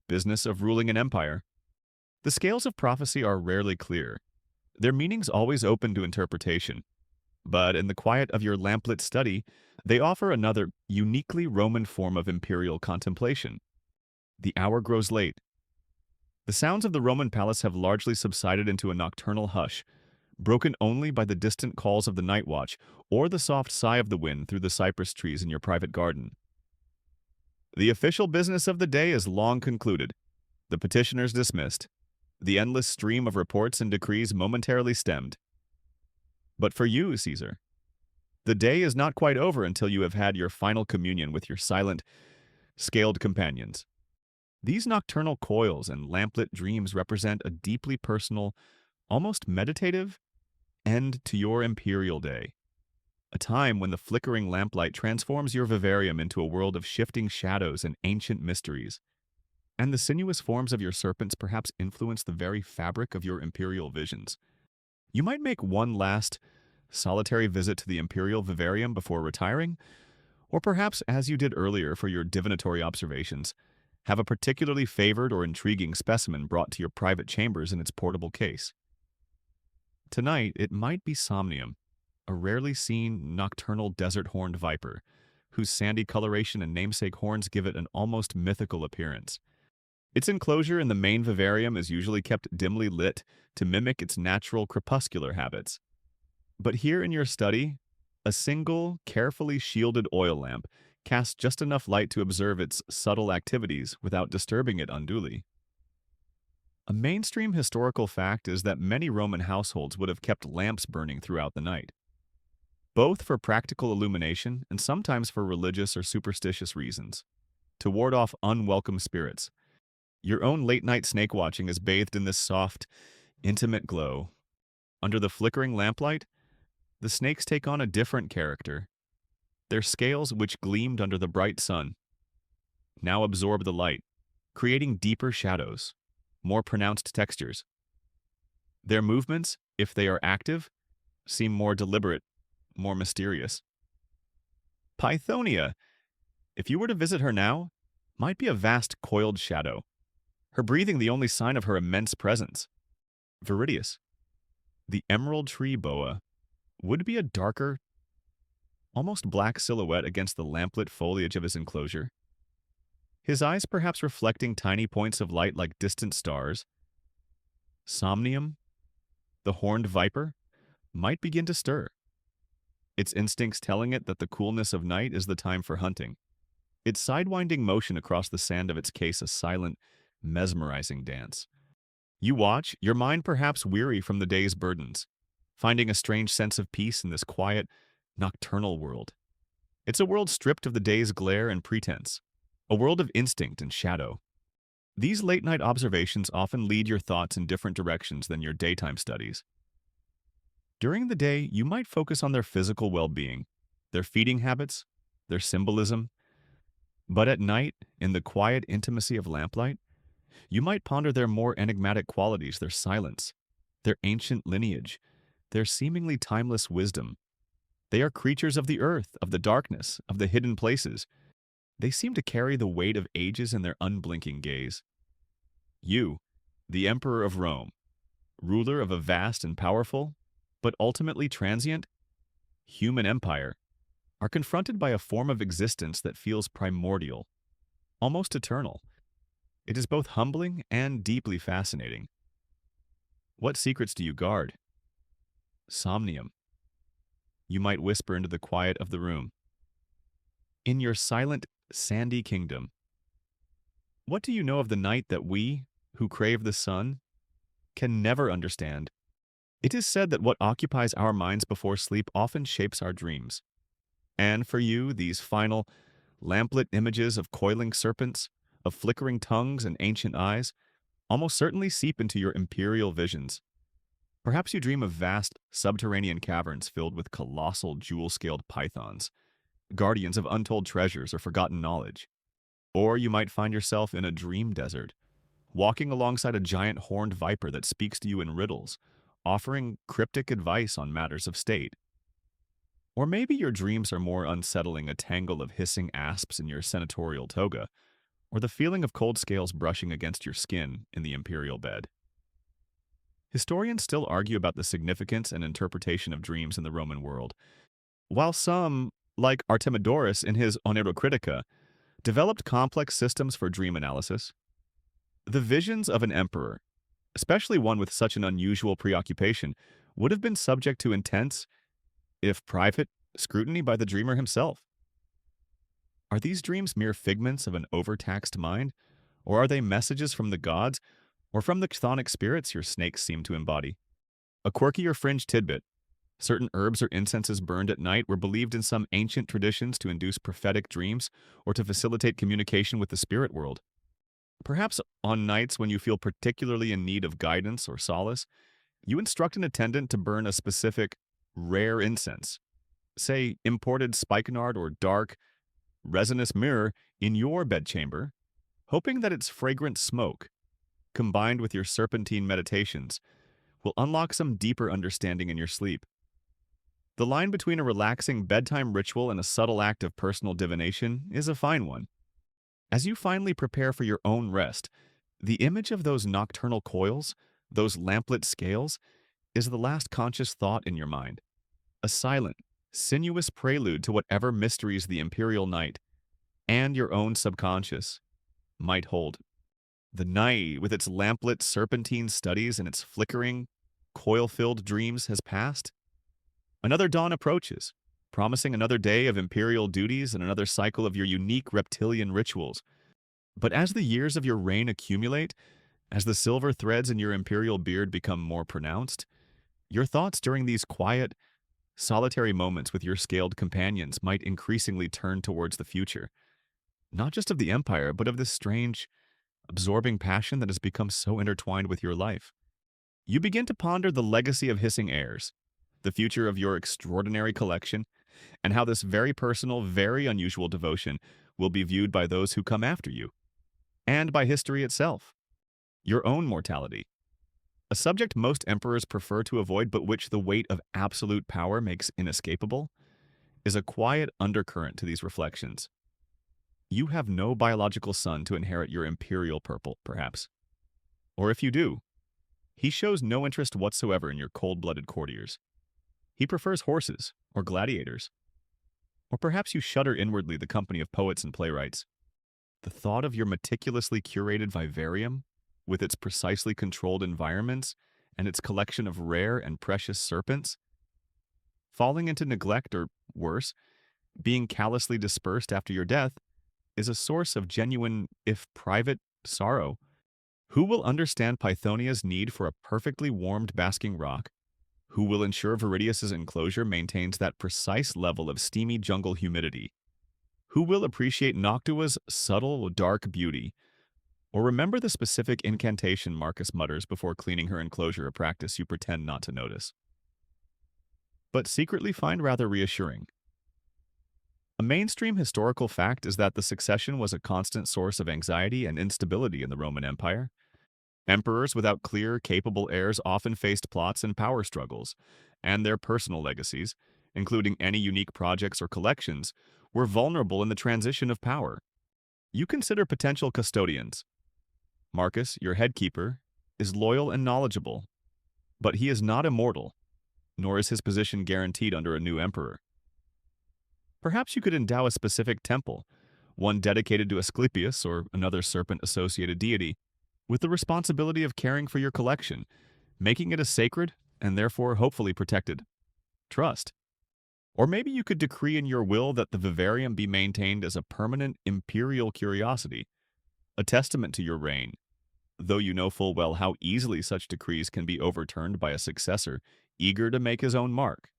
business of ruling an empire. The scales of prophecy are rarely clear, their meanings always open to interpretation, but in the quiet of your lamplit study, they offer another, uniquely Roman form of imperial contemplation. The hour grows late. The sounds of the Roman palace have largely subsided into a nocturnal hush, broken only by the distant calls of the night watch or the soft sigh of the wind through the cypress trees in your private garden. The official business of the day is long concluded, the petitioners dismissed, the endless stream of reports and decrees momentarily stemmed. But for you, Caesar, the day is not quite over until you have had your final communion with your silent, scaled companions. These nocturnal coils and lamplit dreams represent a deeply personal, almost meditative end to your imperial day, a time when the flickering lamplight transforms your vivarium into a world of shifting shadows and ancient mysteries, and the sinuous forms of your serpents perhaps influence the very fabric of your imperial visions. You might make one last, solitary visit to the imperial vivarium before retiring, or perhaps, as you did earlier for your divinatory observations, have a particularly favored or intriguing specimen brought to your private chambers in its portable case. Tonight, it might be Somnium, a rarely seen nocturnal desert-horned viper, whose sandy coloration and namesake horns give it an almost mythical appearance. Its enclosure in the main vivarium is usually kept dimly lit to mimic its natural crepuscular habits. But here in your study, a single, carefully shielded oil lamp casts just enough light to observe its subtle activities without disturbing it unduly. A mainstream historical fact is that many Roman households would have kept lamps burning throughout the night, both for practical illumination and sometimes for religious or superstitious reasons, to ward off unwelcome spirits. Your own late-night snake watching is bathed in this soft, intimate glow. Under the flickering lamplight, the snakes take on a different character. Their scales, which gleamed under the bright sun, now absorb the light, creating deeper shadows, more pronounced textures. Their movements, if they are active, seem more deliberate, more mysterious. Pythonia, if you were to visit her now, might be a vast coiled shadow, her breathing the only sign of her immense presence. Viridius, the emerald tree boa, would be a darker, almost black silhouette against the lamplit foliage of his enclosure, his eyes perhaps reflecting tiny points of light like distant stars. Somnium, the horned viper, might begin to stir, its instincts telling it that the coolness of night is the time for hunting. Its sidewinding motion across the sand of its case a silent, mesmerizing dance. You watch, your mind perhaps weary from the day's burdens, finding a strange sense of peace in this quiet, nocturnal world. It's a world stripped of the day's glare and pretense, a world of instinct and shadow. These late-night observations often lead your thoughts in different directions than your daytime studies. During the day, you might focus on their physical well-being, their feeding habits, their symbolism, but at night, in the quiet intimacy of lamplight, you might ponder their more enigmatic qualities, their silence, their ancient lineage, their seemingly timeless wisdom. They are creatures of the earth, of the darkness, of the hidden places. They seem to carry the weight of ages in their unblinking gaze. You, the Emperor of Rome, ruler of a vast and powerful, but ultimately transient, human empire, are confronted by a form of existence that feels primordial, almost eternal. It is both humbling and deeply fascinating. What secrets do you guard? Somnium. You might whisper into the quiet of the room. In your silent, sandy kingdom, what do you know of the night that we, who crave the sun, can never understand? It is said that what occupies our minds before sleep often shapes our dreams. And for you, these final, lamplit images of coiling serpents, of flickering tongues and ancient eyes, almost certainly seep into your imperial visions. Perhaps you dream of vast, subterranean caverns filled with colossal, jewel-scaled pythons, guardians of untold treasures or forgotten knowledge. Or you might find yourself in a dream desert, walking alongside a giant horned viper that speaks to you in riddles, offering cryptic advice on matters of state. Or maybe your dreams are more unsettling, a tangle of hissing asps in your senatorial toga, or the feeling of cold scales brushing against your skin in the imperial bed. Historians still argue about the significance and interpretation of dreams in the Roman world, while some, like Artemidorus in his Onerocritica, developed complex systems for dream analysis. The visions of an emperor, especially one with such an unusual preoccupation, would have been subject to intense, if private, scrutiny by the dreamer himself. Are these dreams mere figments of an overtaxed mind, or are they messages from the gods, or from the chthonic spirits your snakes seem to embody? A quirky or fringe tidbit. Certain herbs or incenses burned at night were believed in some ancient traditions to induce prophetic dreams or to facilitate communication with the spirit world. Perhaps on nights when you feel particularly in need of guidance or solace, you instruct an attendant to burn a specific, rare incense, say imported spikenard or dark, resinous myrrh, in your bedchamber, hoping that its fragrant smoke, combined with your serpentine meditations, will unlock some deeper understanding in your sleep. The line between a relaxing bedtime ritual and a subtle act of personal divination is a fine one. As you finally prepare for your own rest, the image of those nocturnal coils, those lamplit scales, is the last conscious thought in your mind, a silent, sinuous prelude to whatever mysteries the imperial night, and your own subconscious, might hold. The night, with its lamplit serpentine studies and its flickering, coil-filled dreams, has passed. Another dawn approaches, promising another day of imperial duties and another cycle of your unique reptilian rituals. But as the years of your reign accumulate, as the silver threads in your imperial beard become more pronounced, your thoughts during these quiet, solitary moments with your scaled companions might increasingly turn towards the future, not just of the empire, but of this strange, absorbing passion that has become so intertwined with your life. You begin to ponder the legacy of hissing airs, the future of your extraordinary collection, and how this very personal, very unusual devotion will be viewed by those who come after you, and by history itself. Your own mortality, a subject most emperors prefer to avoid but which the weight of absolute power makes inescapable, is a quiet undercurrent to these reflections. You have no biological son to inherit your imperial purple, perhaps. Or if you do, he shows no interest whatsoever in your cold-blooded courtiers. He prefers horses or gladiators. Or perhaps you shudder inwardly the company of poets and playwrights. The thought of your meticulously curated vivarium, with its precisely controlled environments and its collection of rare and precious serpents, falling into neglect or, worse, being callously dispersed after your death, is a source of genuine, if private, sorrow. Who will understand Pythonia's need for a perfectly warmed basking rock? Who will ensure Viridius's enclosure maintains that precise level of steamy jungle humidity? Who will appreciate Noctua's subtle, dark beauty? Or remember the specific incantation Marcus mutters before cleaning her enclosure, a practice you pretend not to notice, but secretly find rather reassuring. A mainstream historical fact is that the succession was a constant source of anxiety and instability in the Roman Empire. Emperors without clear, capable heirs often faced plots and power struggles, and their personal legacies, including any unique projects or collections, were vulnerable in the transition of power. You consider potential custodians. Marcus, your headkeeper, is loyal and knowledgeable, but he is not immortal, nor is his position guaranteed under a new emperor. Perhaps you could endow a specific temple, one dedicated to Asclepius or another serpent-associated deity, with the responsibility of caring for your collection, making it a sacred and therefore hopefully protected trust. Or maybe you could decree in your will that the vivarium be maintained as a permanent imperial curiosity, a testament to your reign, though you know full well how easily such decrees can be overturned by a successor eager to make his own mark,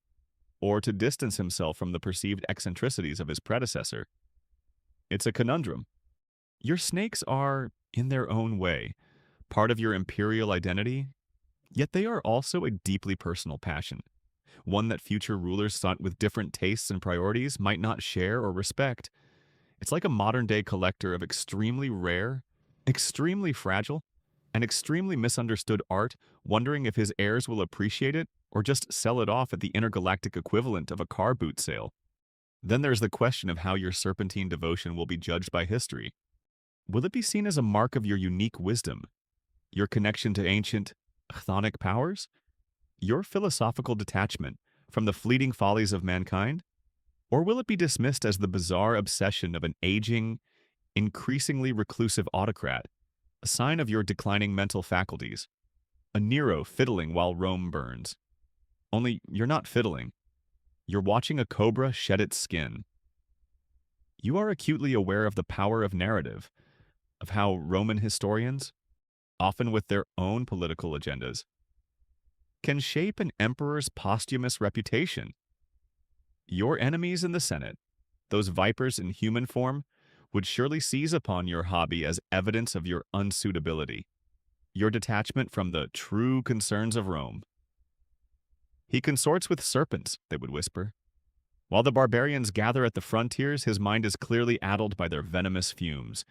or to distance himself from the perceived eccentricities of his predecessor. It's a conundrum. Your snakes are, in their own way, part of your imperial identity, yet they are also a deeply personal passion, one that future rulers sought with different tastes and priorities might not share or respect. It's like a modern-day collector of extremely rare, extremely fragile, and extremely misunderstood art, wondering if his heirs will appreciate it or just sell it off at the intergalactic equivalent of a car boot sale. Then there's the question of how your serpentine devotion will be judged by history. Will it be seen as a mark of your unique wisdom, your connection to ancient, chthonic powers, your philosophical detachment from the fleeting follies of mankind? Or will it be dismissed as the bizarre obsession of an aging, increasingly reclusive autocrat, a sign of your declining mental faculties, a Nero fiddling while Rome burns? Only you're not fiddling. You're watching a cobra shed its skin. You are acutely aware of the power of narrative, of how Roman historians, often with their own political agendas, can shape an emperor's posthumous reputation. Your enemies in the Senate, those vipers in human form, would surely seize upon your hobby as evidence of your unsuitability, your detachment from the true concerns of Rome. He consorts with serpents, they would whisper. While the barbarians gather at the frontiers, his mind is clearly addled by their venomous fumes.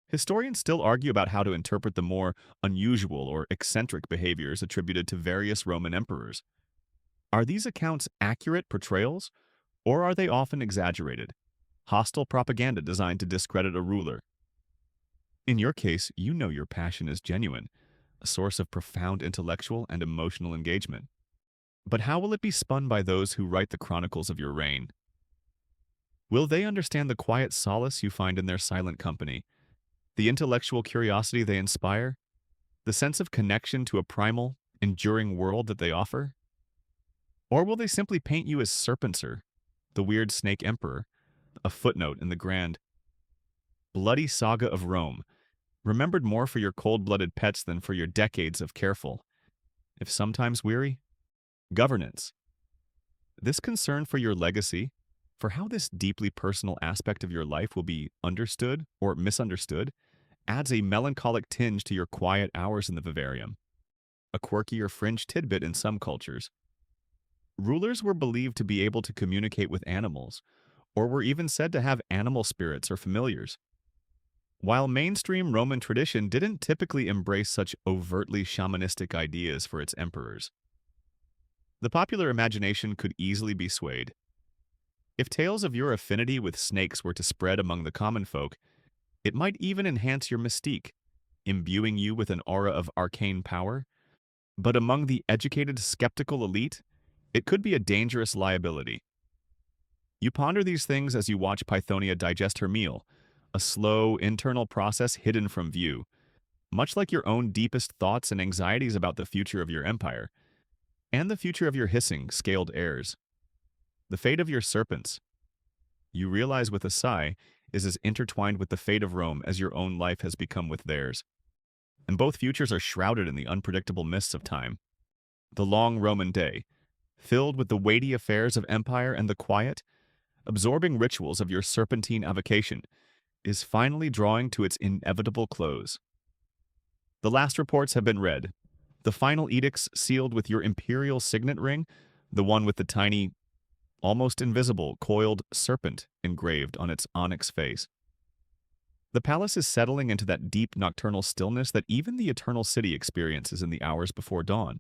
Historians still argue about how to interpret the more unusual or eccentric behaviors attributed to various Roman emperors. Are these accounts accurate portrayals, or are they often exaggerated, hostile propaganda designed to discredit a ruler? In your case, you know your passion is genuine, a source of profound intellectual and emotional engagement. But how will it be spun by those who write the chronicles of your reign? Will they understand the quiet solace you find in their silent company, the intellectual curiosity they inspire, the sense of connection to a primal, enduring world that they offer? Or will they simply paint you as Serpencer, the weird snake emperor, a footnote in the grand, bloody saga of Rome, remembered more for your cold-blooded pets than for your decades of careful, if sometimes weary, governance? This concern for your legacy, for how this deeply personal aspect of your life will be understood or misunderstood, adds a melancholic tinge to your quiet hours in the vivarium, a quirky or fringe tidbit in some cultures. Rulers were believed to be able to communicate with animals, or were even said to have animal spirits or familiars. While mainstream Roman tradition didn't typically embrace such overtly shamanistic ideas for its emperors, the popular imagination could easily be swayed. If tales of your affinity with snakes were to spread among the common folk, it might even enhance your mystique, imbuing you with an aura of arcane power. But among the educated, skeptical elite, it could be a dangerous liability. You ponder these things as you watch Pythonia digest her meal, a slow, internal process hidden from view, much like your own deepest thoughts and anxieties about the future of your empire, and the future of your hissing, scaled heirs. The fate of your serpents, you realize with a sigh, is as intertwined with the fate of Rome as your own life has become with theirs. And both futures are shrouded in the unpredictable mists of time. The long Roman day, filled with the weighty affairs of empire and the quiet, absorbing rituals of your serpentine avocation, is finally drawing to its inevitable close. The last reports have been read. The final edicts sealed with your imperial signet ring, the one with the tiny, almost invisible, coiled serpent engraved on its onyx face. The palace is settling into that deep nocturnal stillness that even the eternal city experiences in the hours before dawn.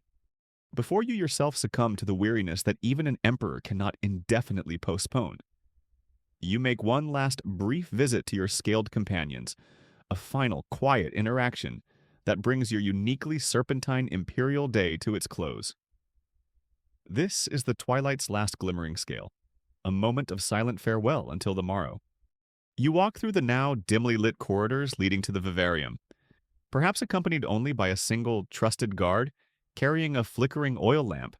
Before you yourself succumb to the weariness that even an emperor cannot indefinitely postpone, you make one last brief visit to your scaled companions, a final, quiet interaction that brings your uniquely serpentine imperial day to its close. This is the twilight's last glimmering scale, a moment of silent farewell until the morrow. You walk through the now dimly lit corridors leading to the vivarium, perhaps accompanied only by a single trusted guard carrying a flickering oil lamp,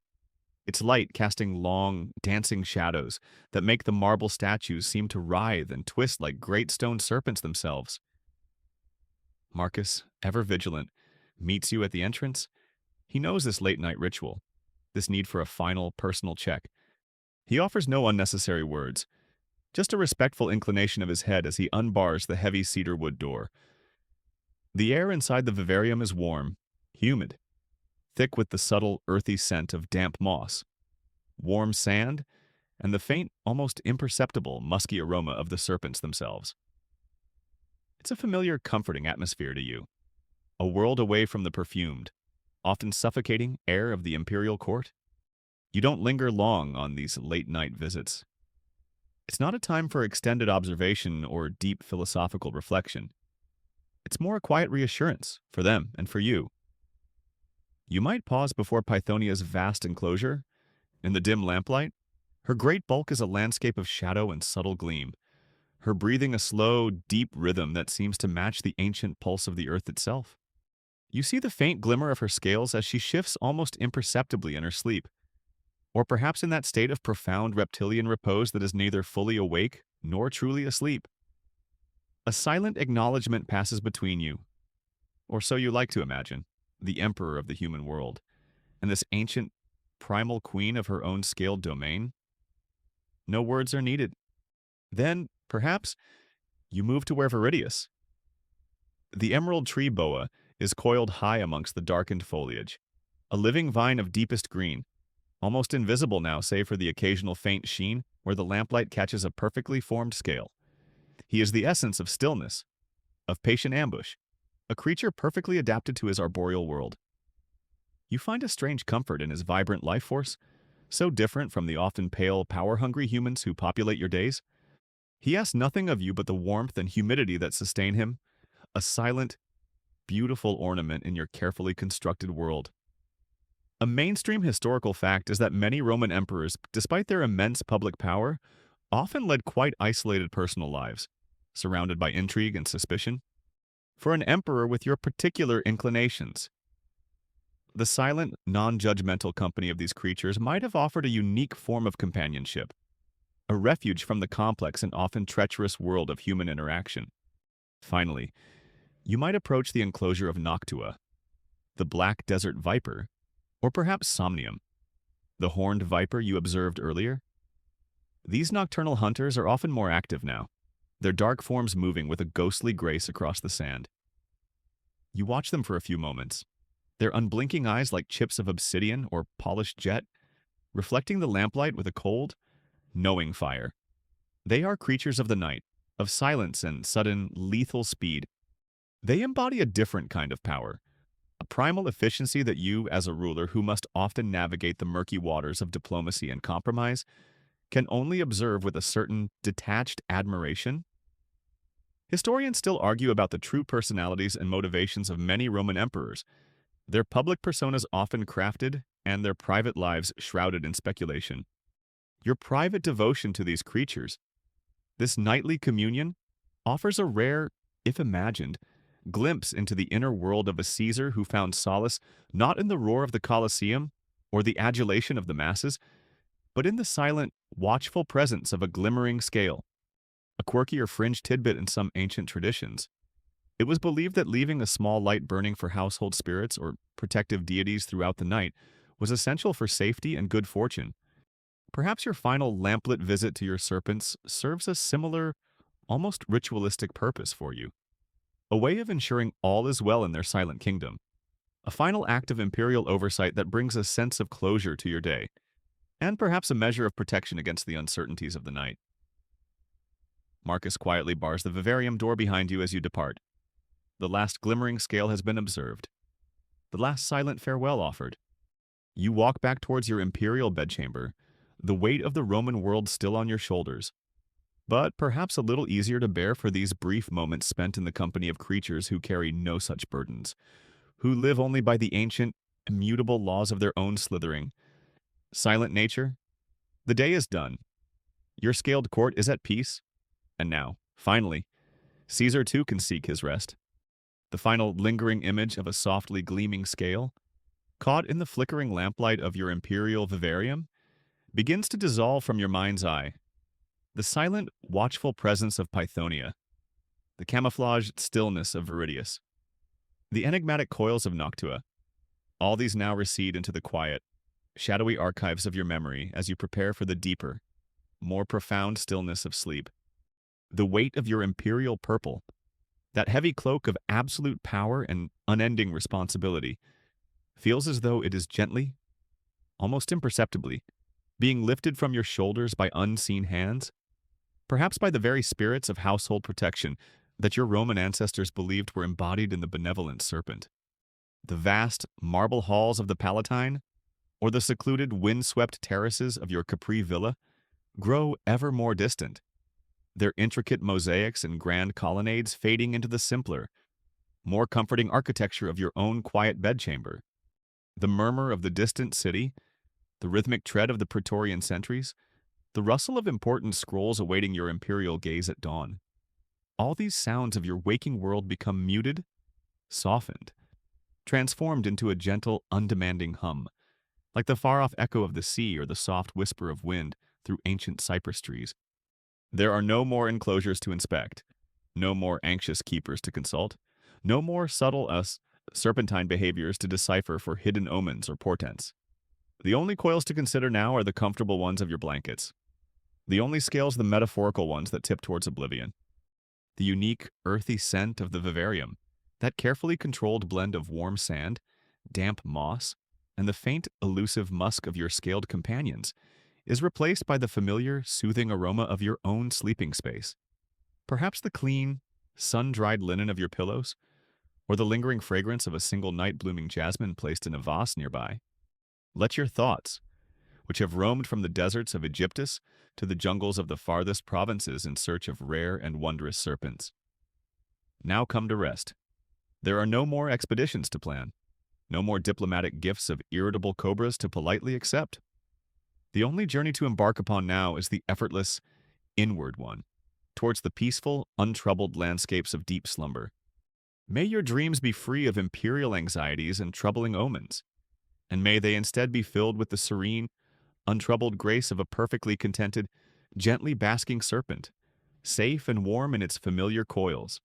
its light casting long, dancing shadows that make the marble statues seem to writhe and twist like great stone serpents themselves. Marcus, ever vigilant, meets you at the entrance. He knows this late-night ritual, this need for a final, personal check. He offers no unnecessary words, just a respectful inclination of his head as he unbars the heavy cedar wood door. The air inside the vivarium is warm, humid, thick with the subtle, earthy scent of damp moss, warm sand, and the faint, almost imperceptible, musky aroma of the serpents themselves. It's a familiar, comforting atmosphere to you, a world away from the perfumed, often suffocating air of the imperial court. You don't linger long on these late-night visits. It's not a time for extended observation or deep philosophical reflection. It's more a quiet reassurance for them and for you. You might pause before Pythonia's vast enclosure. In the dim lamplight, her great bulk is a landscape of shadow and subtle gleam, her breathing a slow, deep rhythm that seems to match the ancient pulse of the earth itself. You see the faint glimmer of her scales as she shifts almost imperceptibly in her sleep, or perhaps in that state of profound reptilian repose that is neither fully awake nor truly asleep. A silent acknowledgement passes between you, or so you like to imagine, the emperor of the human world, and this ancient, primal queen of her own scaled domain. No words are needed. Then, perhaps, you move to where Viridius. The emerald tree boa is coiled high amongst the darkened foliage, a living vine of deepest green, almost invisible now save for the occasional faint sheen where the lamplight catches a perfectly formed scale. He is the essence of stillness, of patient ambush, a creature perfectly adapted to his arboreal world. You find a strange comfort in his vibrant life force, so different from the often pale, power-hungry humans who populate your days. He asks nothing of you but the warmth and humidity that sustain him, a silent, beautiful ornament in your carefully constructed world. A mainstream historical fact is that many Roman emperors, despite their immense public power, often led quite isolated personal lives, surrounded by intrigue and suspicion. For an emperor with your particular inclinations, the silent, non-judgmental company of these creatures might have offered a unique form of companionship, a refuge from the complex and often treacherous world of human interaction. Finally, you might approach the enclosure of Noctua, the black desert viper, or perhaps Somnium, the horned viper you observed earlier. These nocturnal hunters are often more active now, their dark forms moving with a ghostly grace across the sand. You watch them for a few moments, their unblinking eyes like chips of obsidian or polished jet, reflecting the lamplight with a cold, knowing fire. They are creatures of the night, of silence and sudden, lethal speed. They embody a different kind of power, a primal efficiency that you, as a ruler who must often navigate the murky waters of diplomacy and compromise, can only observe with a certain detached admiration. Historians still argue about the true personalities and motivations of many Roman emperors, their public personas often crafted and their private lives shrouded in speculation. Your private devotion to these creatures, this nightly communion, offers a rare, if imagined, glimpse into the inner world of a Caesar who found solace not in the roar of the Colosseum or the adulation of the masses, but in the silent, watchful presence of a glimmering scale, a quirky or fringe tidbit in some ancient traditions. It was believed that leaving a small light burning for household spirits or protective deities throughout the night was essential for safety and good fortune. Perhaps your final lamplit visit to your serpents serves a similar, almost ritualistic purpose for you. a way of ensuring all is well in their silent kingdom. A final act of imperial oversight that brings a sense of closure to your day, and perhaps a measure of protection against the uncertainties of the night. Marcus quietly bars the vivarium door behind you as you depart. The last glimmering scale has been observed. The last silent farewell offered. You walk back towards your imperial bedchamber, the weight of the Roman world still on your shoulders, but perhaps a little easier to bear for these brief moments spent in the company of creatures who carry no such burdens, who live only by the ancient, immutable laws of their own slithering. Silent nature, the day is done. Your scaled court is at peace, and now, finally, Caesar too can seek his rest. The final lingering image of a softly gleaming scale, caught in the flickering lamplight of your imperial vivarium, begins to dissolve from your mind's eye. The silent, watchful presence of Pythonia, the camouflaged stillness of Viridius, the enigmatic coils of Noctua, all these now recede into the quiet, shadowy archives of your memory as you prepare for the deeper, more profound stillness of sleep. The weight of your imperial purple, that heavy cloak of absolute power and unending responsibility, feels as though it is gently, almost imperceptibly, being lifted from your shoulders by unseen hands, perhaps by the very spirits of household protection that your Roman ancestors believed were embodied in the benevolent serpent. The vast marble halls of the Palatine, or the secluded wind-swept terraces of your Capri villa, grow ever more distant, their intricate mosaics and grand colonnades fading into the simpler, more comforting architecture of your own quiet bedchamber. The murmur of the distant city, the rhythmic tread of the Praetorian sentries, the rustle of important scrolls awaiting your imperial gaze at dawn. All these sounds of your waking world become muted, softened, transformed into a gentle, undemanding hum, like the far-off echo of the sea or the soft whisper of wind through ancient cypress trees. There are no more enclosures to inspect, no more anxious keepers to consult, no more subtle serpentine behaviors to decipher for hidden omens or portents. The only coils to consider now are the comfortable ones of your blankets. The only scales the metaphorical ones that tip towards oblivion. The unique, earthy scent of the vivarium, that carefully controlled blend of warm sand, damp moss, and the faint, elusive musk of your scaled companions, is replaced by the familiar, soothing aroma of your own sleeping space. Perhaps the clean, sun-dried linen of your pillows, or the lingering fragrance of a single night-blooming jasmine placed in a vase nearby. Let your thoughts, which have roamed from the deserts of Egyptus to the jungles of the farthest provinces in search of rare and wondrous serpents, now come to rest. There are no more expeditions to plan, no more diplomatic gifts of irritable cobras to politely accept. The only journey to embark upon now is the effortless, inward one, towards the peaceful, untroubled landscapes of deep slumber. May your dreams be free of imperial anxieties and troubling omens, and may they instead be filled with the serene, untroubled grace of a perfectly contented, gently basking serpent, safe and warm in its familiar coils.